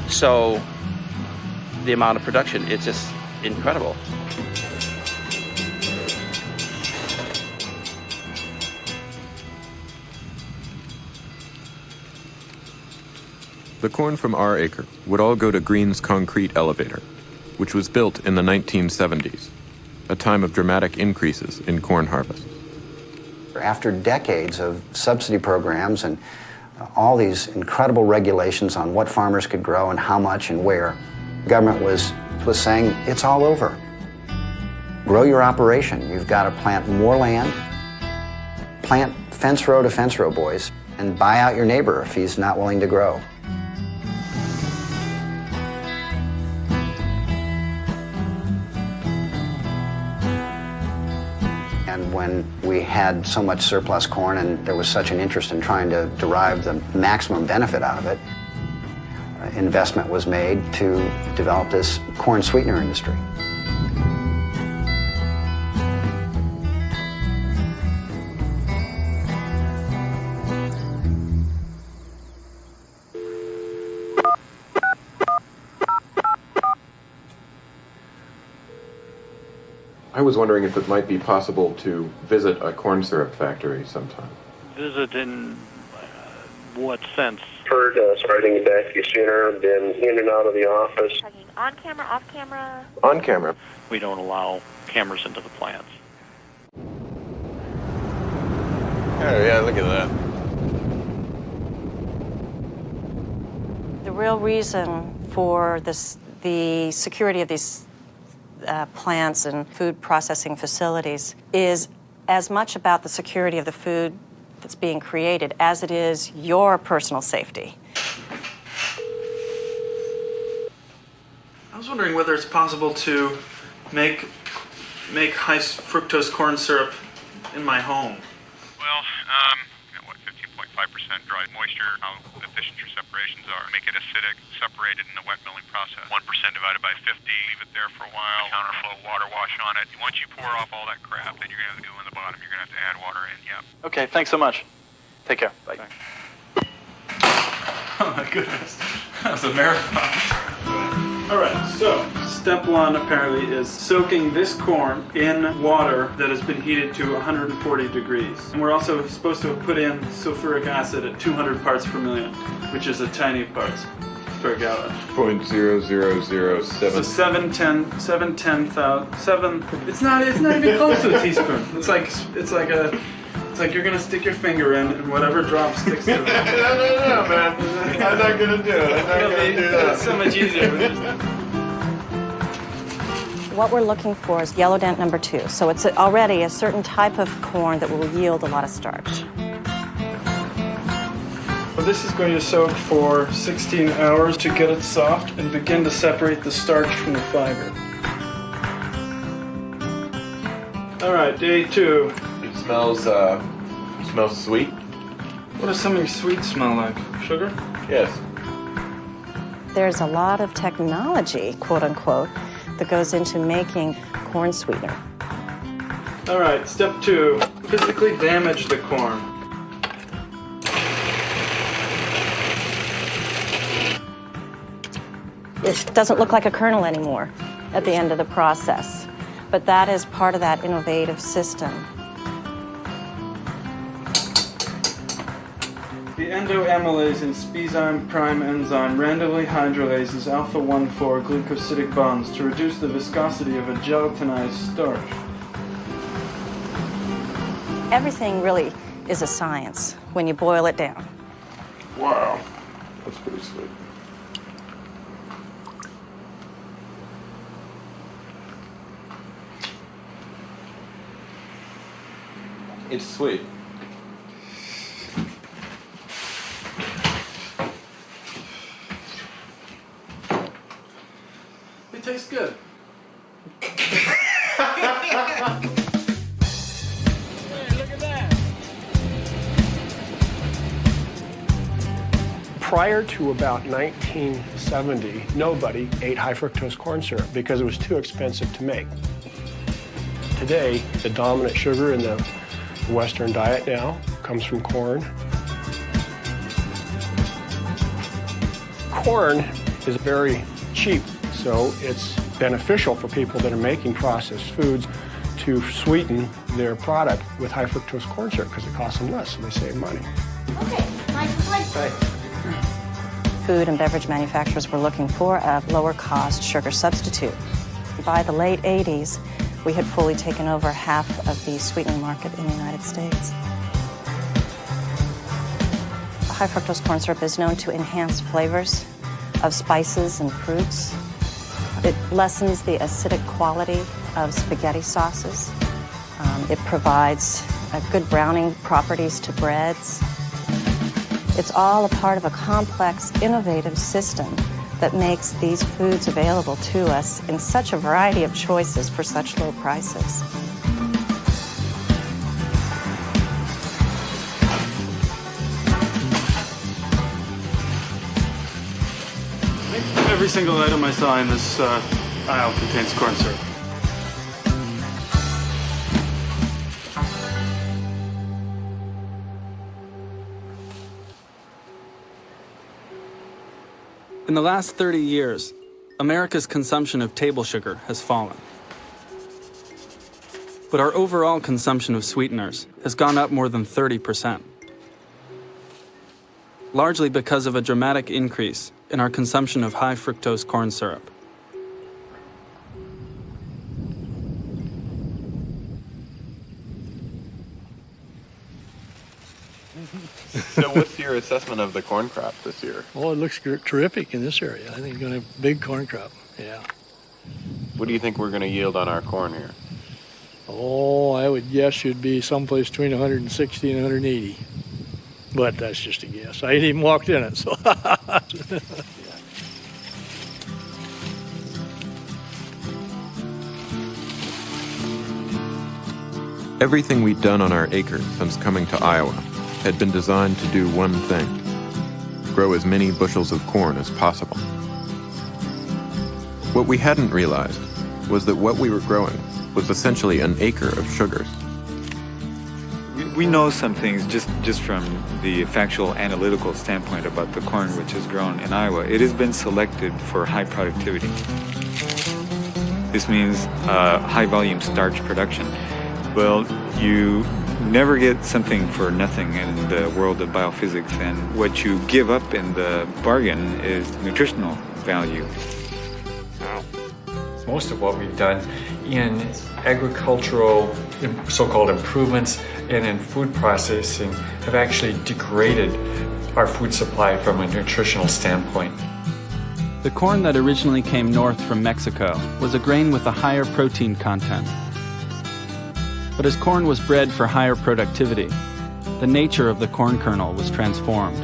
So the amount of production, it's just incredible. The corn from our acre would all go to Greene's concrete elevator, which was built in the 1970s, a time of dramatic increases in corn harvest. After decades of subsidy programs and all these incredible regulations on what farmers could grow and how much and where, the government was saying, it's all over. Grow your operation. You've got to plant more land, plant fence row to fence row, boys, and buy out your neighbor if he's not willing to grow. And when we had so much surplus corn and there was such an interest in trying to derive the maximum benefit out of it, investment was made to develop this corn sweetener industry. I was wondering if it might be possible to visit a corn syrup factory sometime. Visit in what sense? Heard starting back sooner, been in and out of the office. On camera, off camera? On camera. We don't allow cameras into the plants. Oh, yeah, look at that. The real reason for the security of these plants and food processing facilities is as much about the security of the food that's being created as it is your personal safety. I was wondering whether it's possible to make high fructose corn syrup in my home. Well, 15.5% dry moisture, how efficient your separations are. Make it acidic, separate it in the wet milling process. 1% divided by 50, leave it there for a while, counterflow water wash on it. Once you pour off all that crap, then you're going to have to go in the bottom. You're going to have to add water in, yeah. Okay, thanks so much. Take care. Bye. Oh my goodness, that was a marathon. All right, so step one apparently is soaking this corn in water that has been heated to 140 degrees. And we're also supposed to put in sulfuric acid at 200 parts per million, which is a tiny parts per gallon. 0.0007. So 7 it's not even close to a teaspoon. It's like you're gonna stick your finger in and whatever drop sticks to it. No, man. I'm not gonna do it. I'm not gonna do that. It's so much easier. What we're looking for is yellow dent number 2. So it's already a certain type of corn that will yield a lot of starch. Well, this is going to soak for 16 hours to get it soft and begin to separate the starch from the fiber. All right, day 2. It smells sweet. What does something sweet smell like? Sugar? Yes. There's a lot of technology, quote unquote, that goes into making corn sweetener. All right, step 2, physically damage the corn. It doesn't look like a kernel anymore at the end of the process, but that is part of that innovative system. The endoamylase and spezyme prime enzyme randomly hydrolases alpha-1,4 glucosidic bonds to reduce the viscosity of a gelatinized starch. Everything really is a science when you boil it down. Wow. That's pretty sweet. It's sweet. It tastes good. Prior to about 1970, nobody ate high fructose corn syrup because it was too expensive to make. Today, the dominant sugar in the Western diet now comes from corn. Corn is very cheap, so it's beneficial for people that are making processed foods to sweeten their product with high fructose corn syrup because it costs them less, so they save money. Okay, Food and beverage manufacturers were looking for a lower cost sugar substitute. By the late 80s, we had fully taken over half of the sweetening market in the United States. High fructose corn syrup is known to enhance flavors of spices and fruits. It lessens the acidic quality of spaghetti sauces. It provides good browning properties to breads. It's all a part of a complex, innovative system that makes these foods available to us in such a variety of choices for such low prices. Every single item I saw in this aisle contains corn syrup. In the last 30 years, America's consumption of table sugar has fallen. but our overall consumption of sweeteners has gone up more than 30%, largely because of a dramatic increase in our consumption of high fructose corn syrup. So what's your assessment of the corn crop this year? Oh, it looks terrific in this area. I think you're going to have a big corn crop, yeah. What do you think we're going to yield on our corn here? Oh, I would guess you'd be someplace between 160 and 180. But that's just a guess. I ain't even walked in it, so. Everything we'd done on our acre since coming to Iowa had been designed to do one thing: grow as many bushels of corn as possible. What we hadn't realized was that what we were growing was essentially an acre of sugars. We know some things just from the factual analytical standpoint about the corn which is grown in Iowa. It has been selected for high productivity. This means high volume starch production. Well, you never get something for nothing in the world of biophysics, and what you give up in the bargain is nutritional value. Most of what we've done in agricultural so-called improvements and in food processing have actually degraded our food supply from a nutritional standpoint. The corn that originally came north from Mexico was a grain with a higher protein content. But as corn was bred for higher productivity, the nature of the corn kernel was transformed.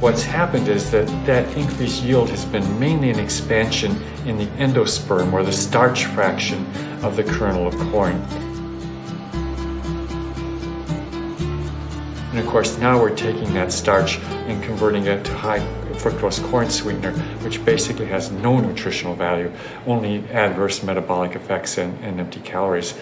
What's happened is that increased yield has been mainly an expansion in the endosperm, or the starch fraction of the kernel of corn. And of course, now we're taking that starch and converting it to high fructose corn sweetener, which basically has no nutritional value, only adverse metabolic effects and empty calories.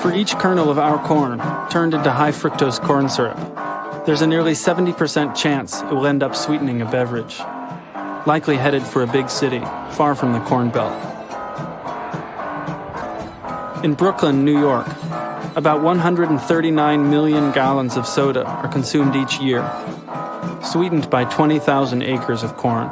For each kernel of our corn turned into high fructose corn syrup, there's a nearly 70% chance it will end up sweetening a beverage, likely headed for a big city far from the Corn Belt. In Brooklyn, New York, about 139 million gallons of soda are consumed each year, sweetened by 20,000 acres of corn.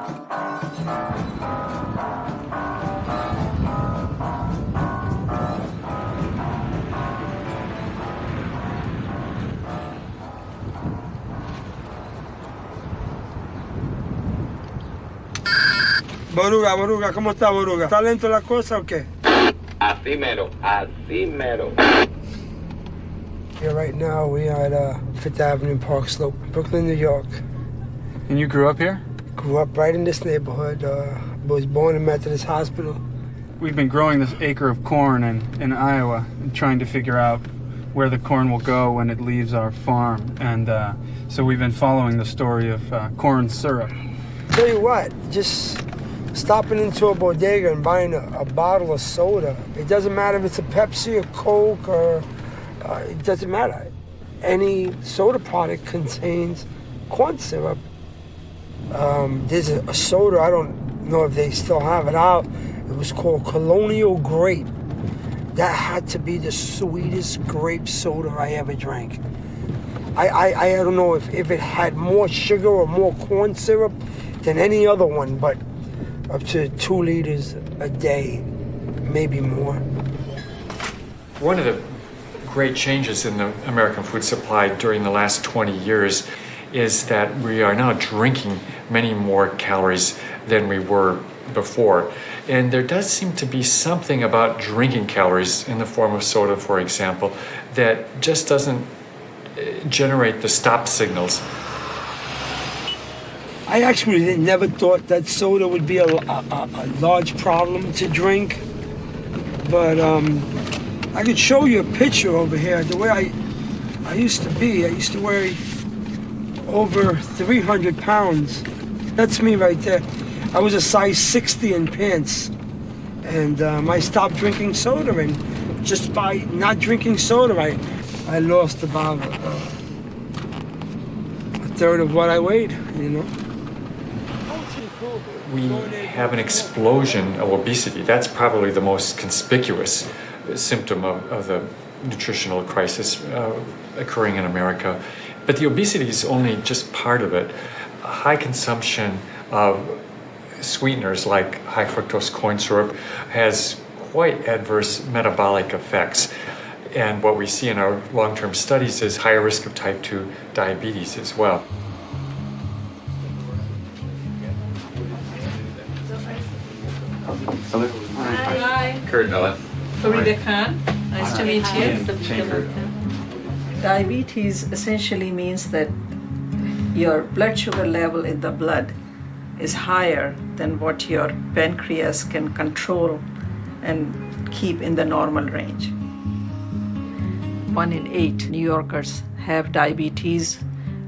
Boruga, ¿cómo está, Boruga? ¿Está lento la cosa o qué? Así mero, así mero. Yeah, right now we are at 5th Avenue and Park Slope, Brooklyn, New York. And you grew up here? Grew up right in this neighborhood. Was born in Methodist Hospital. We've been growing this acre of corn in Iowa and trying to figure out where the corn will go when it leaves our farm. And so we've been following the story of corn syrup. Tell you what, just stopping into a bodega and buying a bottle of soda. It doesn't matter if it's a Pepsi or Coke or it doesn't matter. Any soda product contains corn syrup. There's a soda, I don't know if they still have it out. It was called Colonial Grape. That had to be the sweetest grape soda I ever drank. I don't know if it had more sugar or more corn syrup than any other one, but up to 2 liters a day, maybe more. One of the great changes in the American food supply during the last 20 years is that we are now drinking many more calories than we were before. And there does seem to be something about drinking calories in the form of soda, for example, that just doesn't generate the stop signals. I actually never thought that soda would be a large problem to drink, but I could show you a picture over here. The way I used to be, I used to weigh over 300 pounds. That's me right there. I was a size 60 in pants, And I stopped drinking soda, and just by not drinking soda, I lost about a third of what I weighed, you know. We have an explosion of obesity. That's probably the most conspicuous symptom of the nutritional crisis occurring in America. But the obesity is only just part of it. High consumption of sweeteners like high fructose corn syrup has quite adverse metabolic effects. And what we see in our long-term studies is higher risk of type 2 diabetes as well. Hello. Hi. Kurt, Ella. Farida Khan. Nice to meet you. Diabetes essentially means that your blood sugar level in the blood is higher than what your pancreas can control and keep in the normal range. 1 in 8 New Yorkers have diabetes,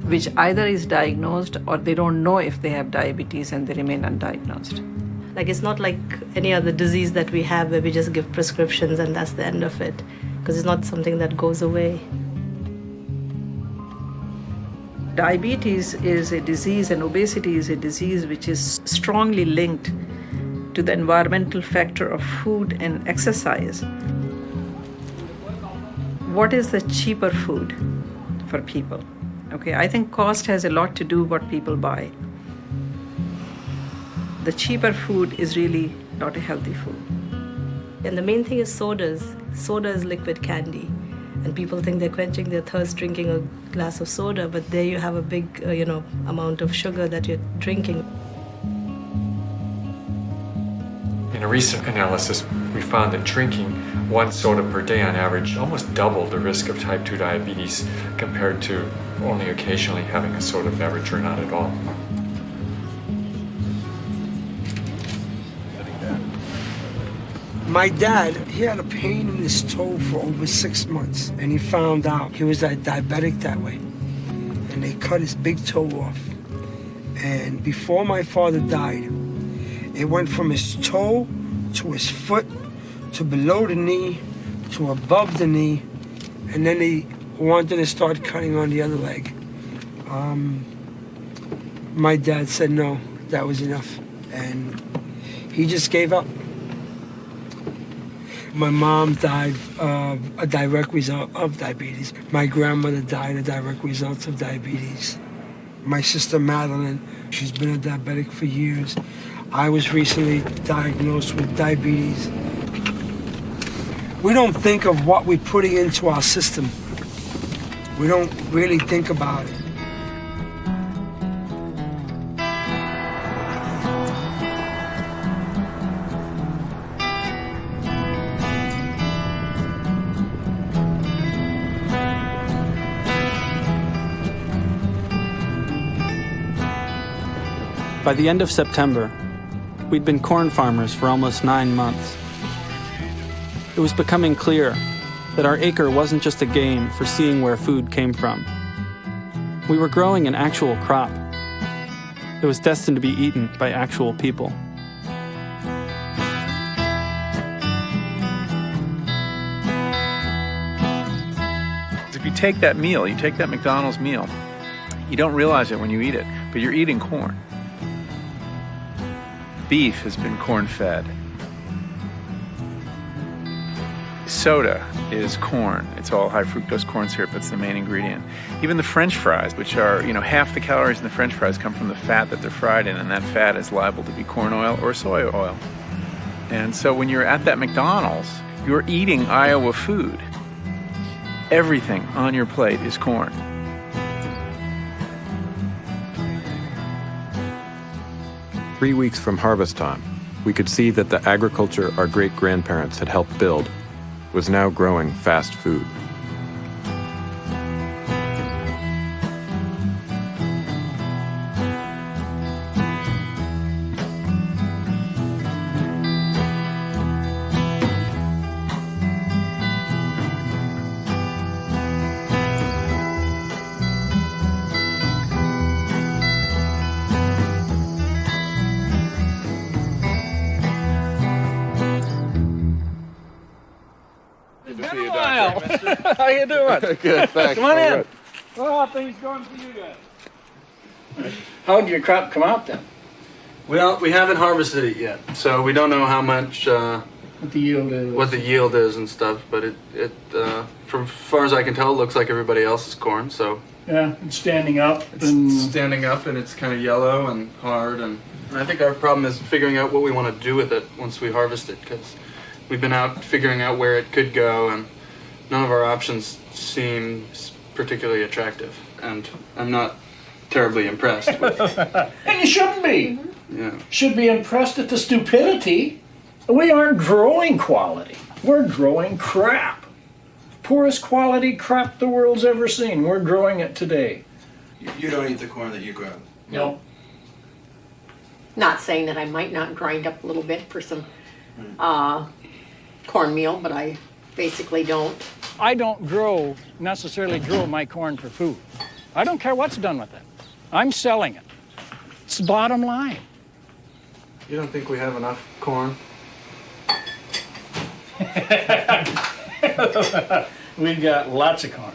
which either is diagnosed or they don't know if they have diabetes and they remain undiagnosed. Like, it's not like any other disease that we have where we just give prescriptions and that's the end of it, because it's not something that goes away. Diabetes is a disease and obesity is a disease which is strongly linked to the environmental factor of food and exercise. What is the cheaper food for people? Okay, I think cost has a lot to do with what people buy. The cheaper food is really not a healthy food. And the main thing is sodas. Soda is liquid candy. And people think they're quenching their thirst drinking a glass of soda, but there you have a big, amount of sugar that you're drinking. In a recent analysis, we found that drinking 1 soda per day on average almost doubled the risk of type 2 diabetes compared to only occasionally having a soda beverage or not at all. My dad, he had a pain in his toe for over 6 months, and he found out he was diabetic that way. And they cut his big toe off. And before my father died, it went from his toe to his foot to below the knee to above the knee, and then he wanted to start cutting on the other leg. My dad said no, that was enough, and he just gave up. My mom died a direct result of diabetes. My grandmother died a direct result of diabetes. My sister Madeline, she's been a diabetic for years. I was recently diagnosed with diabetes. We don't think of what we're putting into our system. We don't really think about it. By the end of September, we'd been corn farmers for almost 9 months. It was becoming clear that our acre wasn't just a game for seeing where food came from. We were growing an actual crop. It was destined to be eaten by actual people. If you take that meal, you take that McDonald's meal, you don't realize it when you eat it, but you're eating corn. Beef has been corn-fed. Soda is corn. It's all high fructose corn syrup. That's the main ingredient. Even the French fries, which are, half the calories in the French fries come from the fat that they're fried in, and that fat is liable to be corn oil or soy oil. And so when you're at that McDonald's, you're eating Iowa food. Everything on your plate is corn. 3 weeks from harvest time, we could see that the agriculture our great-grandparents had helped build was now growing fast food. How you doing? Good, thanks. Come on in. Right. Well, how are things going for you guys? How did your crop come out then? Well, we haven't harvested it yet, so we don't know how much What the yield is? what the yield is and stuff. But it from far as I can tell, it looks like everybody else's corn. So Yeah, it's standing up. it's standing up and it's kind of yellow and hard. And I think our problem is figuring out what we want to do with it once we harvest it, because we've been out figuring out where it could go, and none of our options seem particularly attractive. And I'm not terribly impressed with. And you shouldn't be. Yeah. Should be impressed at the stupidity. We aren't growing quality. We're growing crap. Poorest quality crap the world's ever seen. We're growing it today. You don't eat the corn that you grow. No. Not saying that I might not grind up a little bit for some cornmeal, but I basically don't. I don't necessarily grow my corn for food. I don't care what's done with it. I'm selling it. It's the bottom line. You don't think we have enough corn? We've got lots of corn.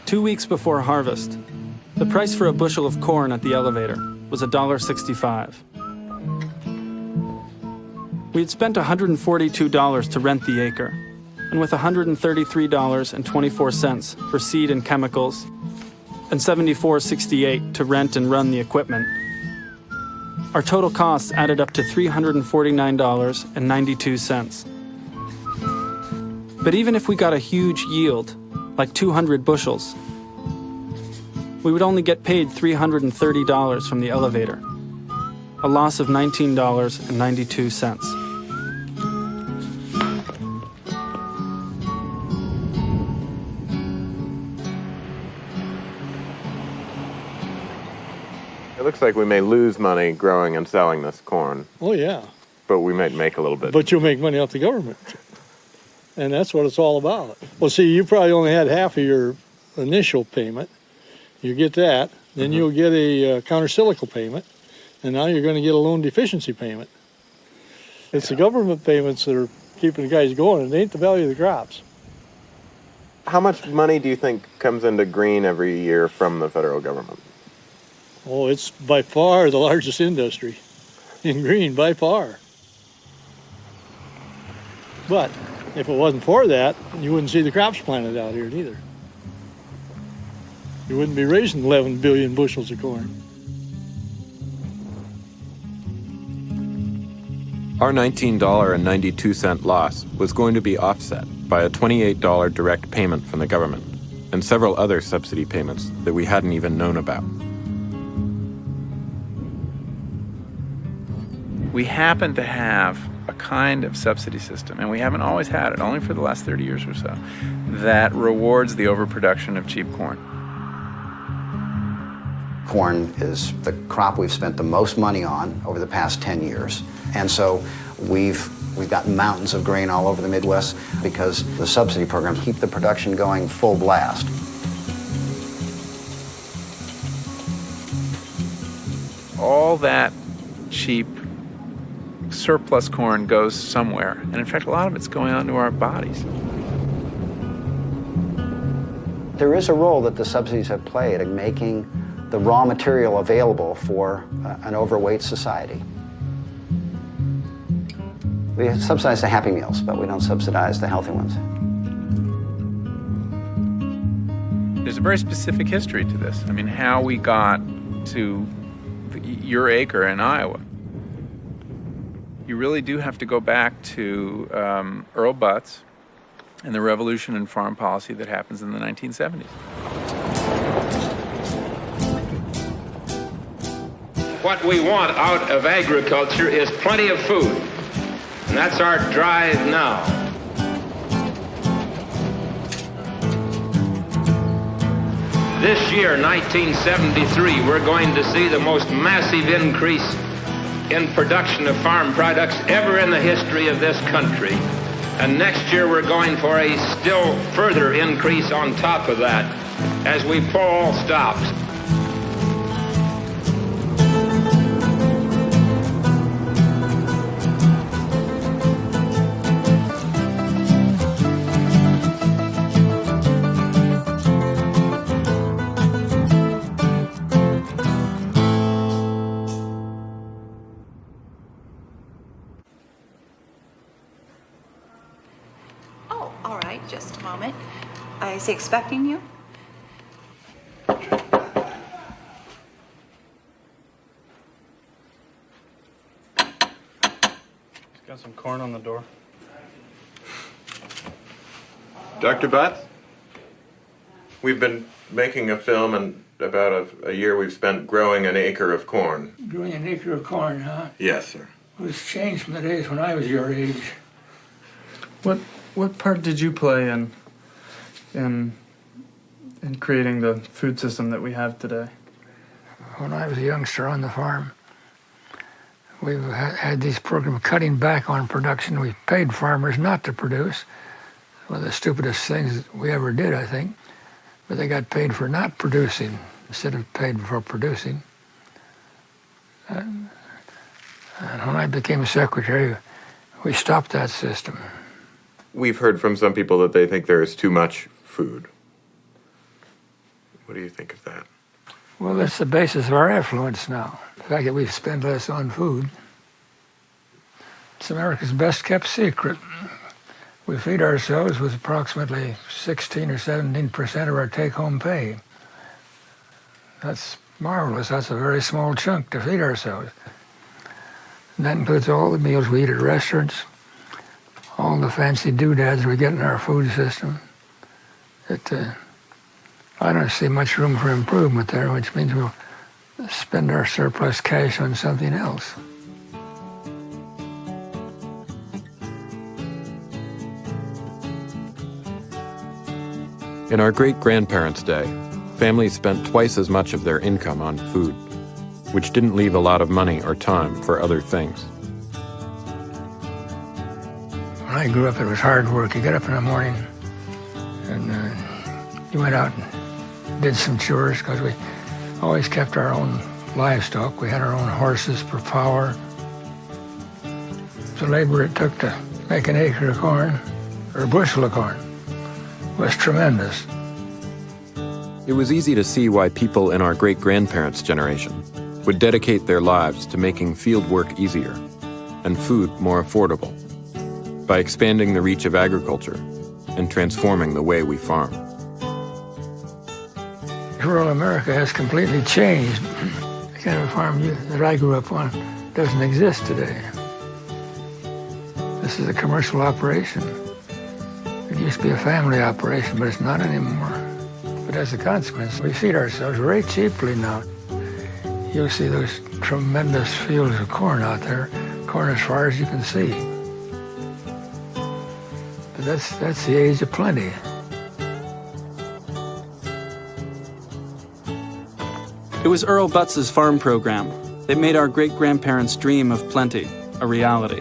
Two weeks before harvest, the price for a bushel of corn at the elevator was $1.65. We had spent $142 to rent the acre, and with $133.24 for seed and chemicals, and $74.68 to rent and run the equipment, our total costs added up to $349.92. But even if we got a huge yield, like 200 bushels, we would only get paid $330 from the elevator, a loss of $19.92. It looks like we may lose money growing and selling this corn, Oh, yeah. but we might make a little bit. But you'll make money off the government. And that's what it's all about. Well, see, you probably only had half of your initial payment. You get that. Then you'll get a countercyclical payment. And now you're going to get a loan deficiency payment. It's the government payments that are keeping the guys going. It ain't the value of the crops. How much money do you think comes into Greene every year from the federal government? Oh, it's by far the largest industry in Greene, by far. But if it wasn't for that, you wouldn't see the crops planted out here neither. You wouldn't be raising 11 billion bushels of corn. Our $19.92 loss was going to be offset by a $28 direct payment from the government and several other subsidy payments that we hadn't even known about. We happen to have a kind of subsidy system, and we haven't always had it, only for the last 30 years or so, that rewards the overproduction of cheap corn. Corn is the crop we've spent the most money on over the past 10 years. And so we've got mountains of grain all over the Midwest because the subsidy programs keep the production going full blast. All that cheap surplus corn goes somewhere, and in fact a lot of it's going onto our bodies. There is a role that the subsidies have played in making the raw material available for an overweight society. We subsidize the Happy Meals, but we don't subsidize the healthy ones. There's a very specific history to this. I mean, how we got to your acre in Iowa. You really do have to go back to Earl Butz and the revolution in farm policy that happens in the 1970s. What we want out of agriculture is plenty of food, and that's our drive now. This year, 1973, we're going to see the most massive increase in production of farm products ever in the history of this country. And next year, we're going for a still further increase on top of that as we pull all stops. Is he expecting you? Got some corn on the door. Dr. Butts? We've been making a film, and about a year we've spent growing an acre of corn. Growing an acre of corn, huh? Yes, sir. It was changed from the days when I was your age. What part did you play in creating the food system that we have today? When I was a youngster on the farm, we had these programs cutting back on production. We paid farmers not to produce. One of the stupidest things we ever did, I think. But they got paid for not producing instead of paid for producing. And when I became secretary, we stopped that system. We've heard from some people that they think there is too much food. What do you think of that? Well, that's the basis of our affluence now. The fact that we spend less on food. It's America's best kept secret. We feed ourselves with approximately 16 or 17% of our take-home pay. That's marvelous. That's a very small chunk to feed ourselves. And that includes all the meals we eat at restaurants, all the fancy doodads we get in our food system. I don't see much room for improvement there, which means we'll spend our surplus cash on something else. In our great-grandparents' day, families spent twice as much of their income on food, which didn't leave a lot of money or time for other things. When I grew up, it was hard work. You got up in the morning and you went out and did some chores because we always kept our own livestock. We had our own horses for power. The labor it took to make an acre of corn or a bushel of corn was tremendous. It was easy to see why people in our great-grandparents' generation would dedicate their lives to making field work easier and food more affordable by expanding the reach of agriculture and transforming the way we farm. Rural America has completely changed. The kind of farm that I grew up on doesn't exist today. This is a commercial operation. It used to be a family operation, but it's not anymore. But as a consequence, we feed ourselves very cheaply now. You'll see those tremendous fields of corn out there, corn as far as you can see. But that's the age of plenty. It was Earl Butts's farm program that made our great-grandparents' dream of plenty a reality.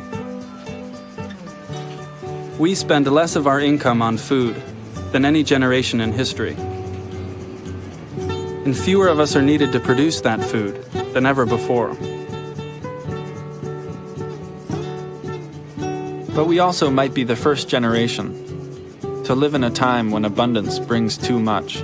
We spend less of our income on food than any generation in history. And fewer of us are needed to produce that food than ever before. But we also might be the first generation to live in a time when abundance brings too much.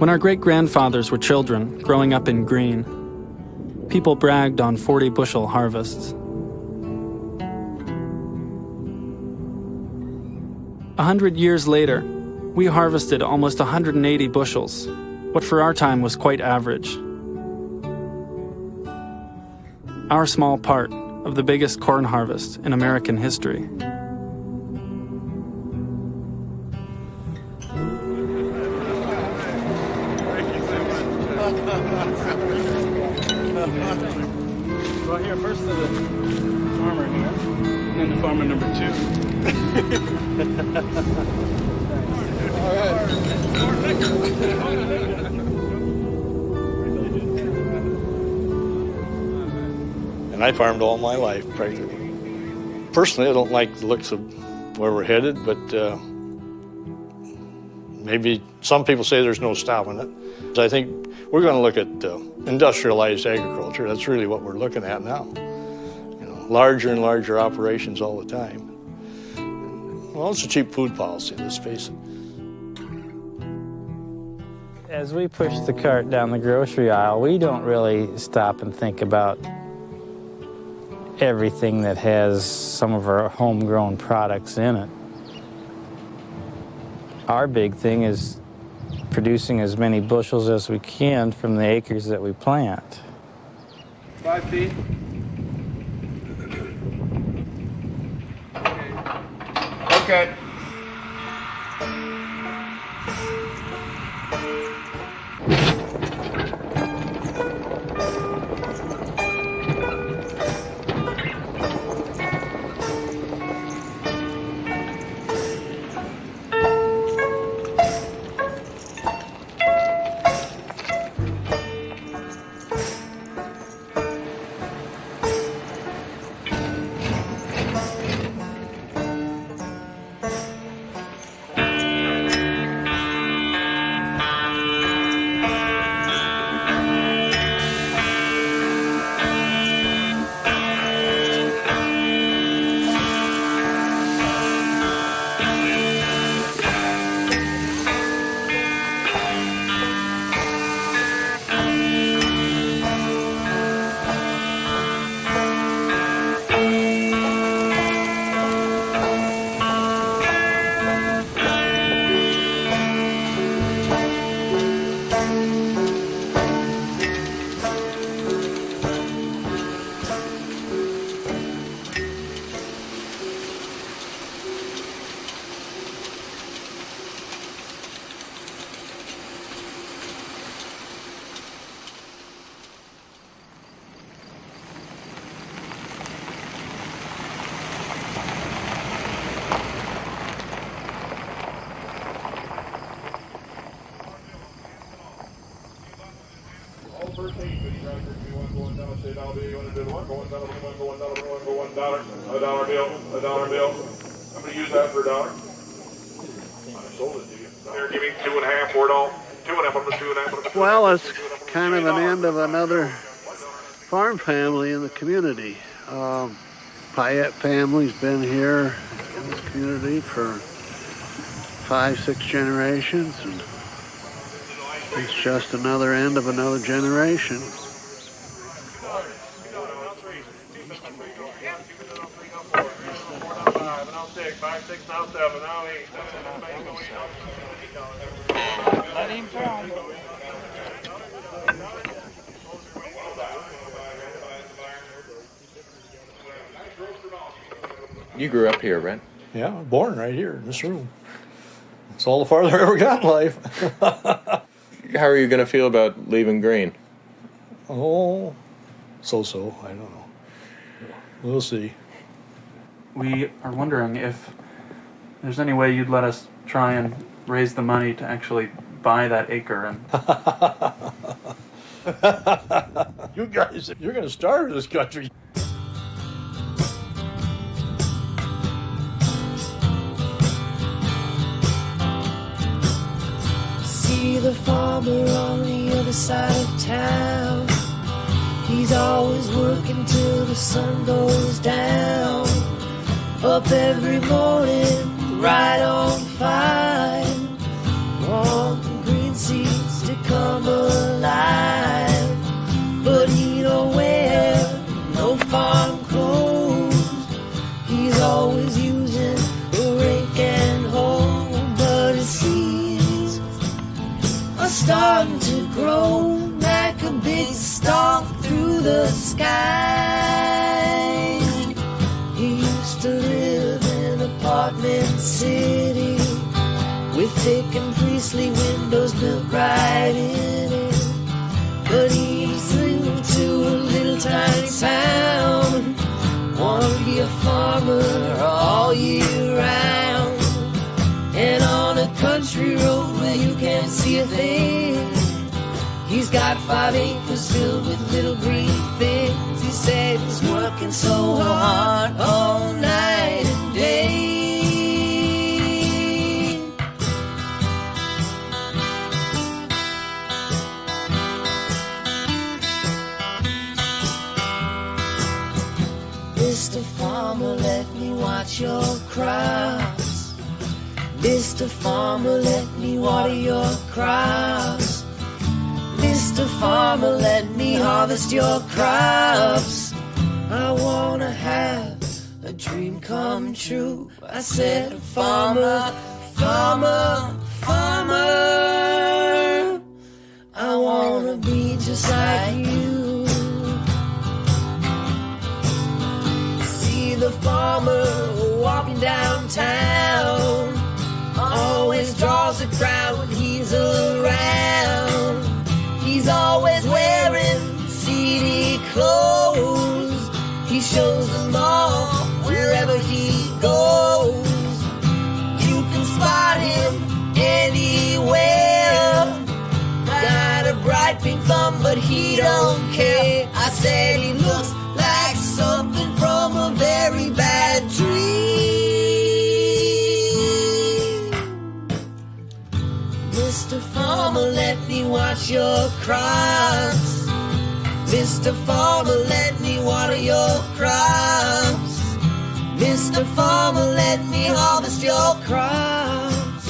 When our great-grandfathers were children, growing up in Greene, people bragged on 40-bushel harvests. 100 years later, we harvested almost 180 bushels, what for our time was quite average. Our small part of the biggest corn harvest in American history. Well, here, first to the farmer here, and then to farmer number 2. And I farmed all my life, practically. Personally, I don't like the looks of where we're headed, but maybe some people say there's no stopping it. I think we're going to look at industrialized agriculture. That's really what we're looking at now. You know, larger and larger operations all the time. Well, it's a cheap food policy, let's face it. As we push the cart down the grocery aisle, we don't really stop and think about everything that has some of our homegrown products in it. Our big thing is producing as many bushels as we can from the acres that we plant. 5 feet. Okay. $1 bill. I'm going to use that for $1. I sold it to you. Here, give me 2.5 for it all. 2.5. Well, it's kind of an end of another farm family in the community. Pyatt family's been here in this community for 5-6 generations, and it's just another end of another generation. You grew up here, right? Yeah, born right here in this room. It's all the farther I ever got in life. How are you going to feel about leaving Greene? Oh, so-so, I don't know. We'll see. We are wondering if there's any way you'd let us try and raise the money to actually buy that acre. And you guys, you're going to starve this country. See the farmer on the other side of town. He's always working till the sun goes down. Up every morning, right on fine. Wanting green seeds to come alive. But he don't wear no farm clothes. He's always using a rake and hoe. But his seeds are starting to grow like a big stalk through the sky. He used to live in Apartment City with thick and priestly windows built right in it. But he's moved to a little tiny town. Wanna be a farmer all year round. And on a country road where you can't see a thing, he's got 5 acres filled with little green things. He said he's working so hard all night and day. Mr. Farmer, let me watch your crops. Mr. Farmer, let me water your crops. Mr. Farmer, let me harvest your crops. I wanna have a dream come true. I said, farmer, farmer, farmer, I wanna be just like you. See the farmer walking downtown, always draws a crowd when he's around. He's always wearing seedy clothes. He shows them all wherever he goes. You can spot him anywhere. Got a bright pink thumb, but he don't care. I said he looks like something from a very bad dream. Mr. Farmer, let me watch your crops. Mr. Farmer, let me water your crops. Mr. Farmer, let me harvest your crops.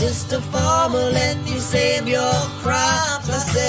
Mr. Farmer, let me save your crops. I said,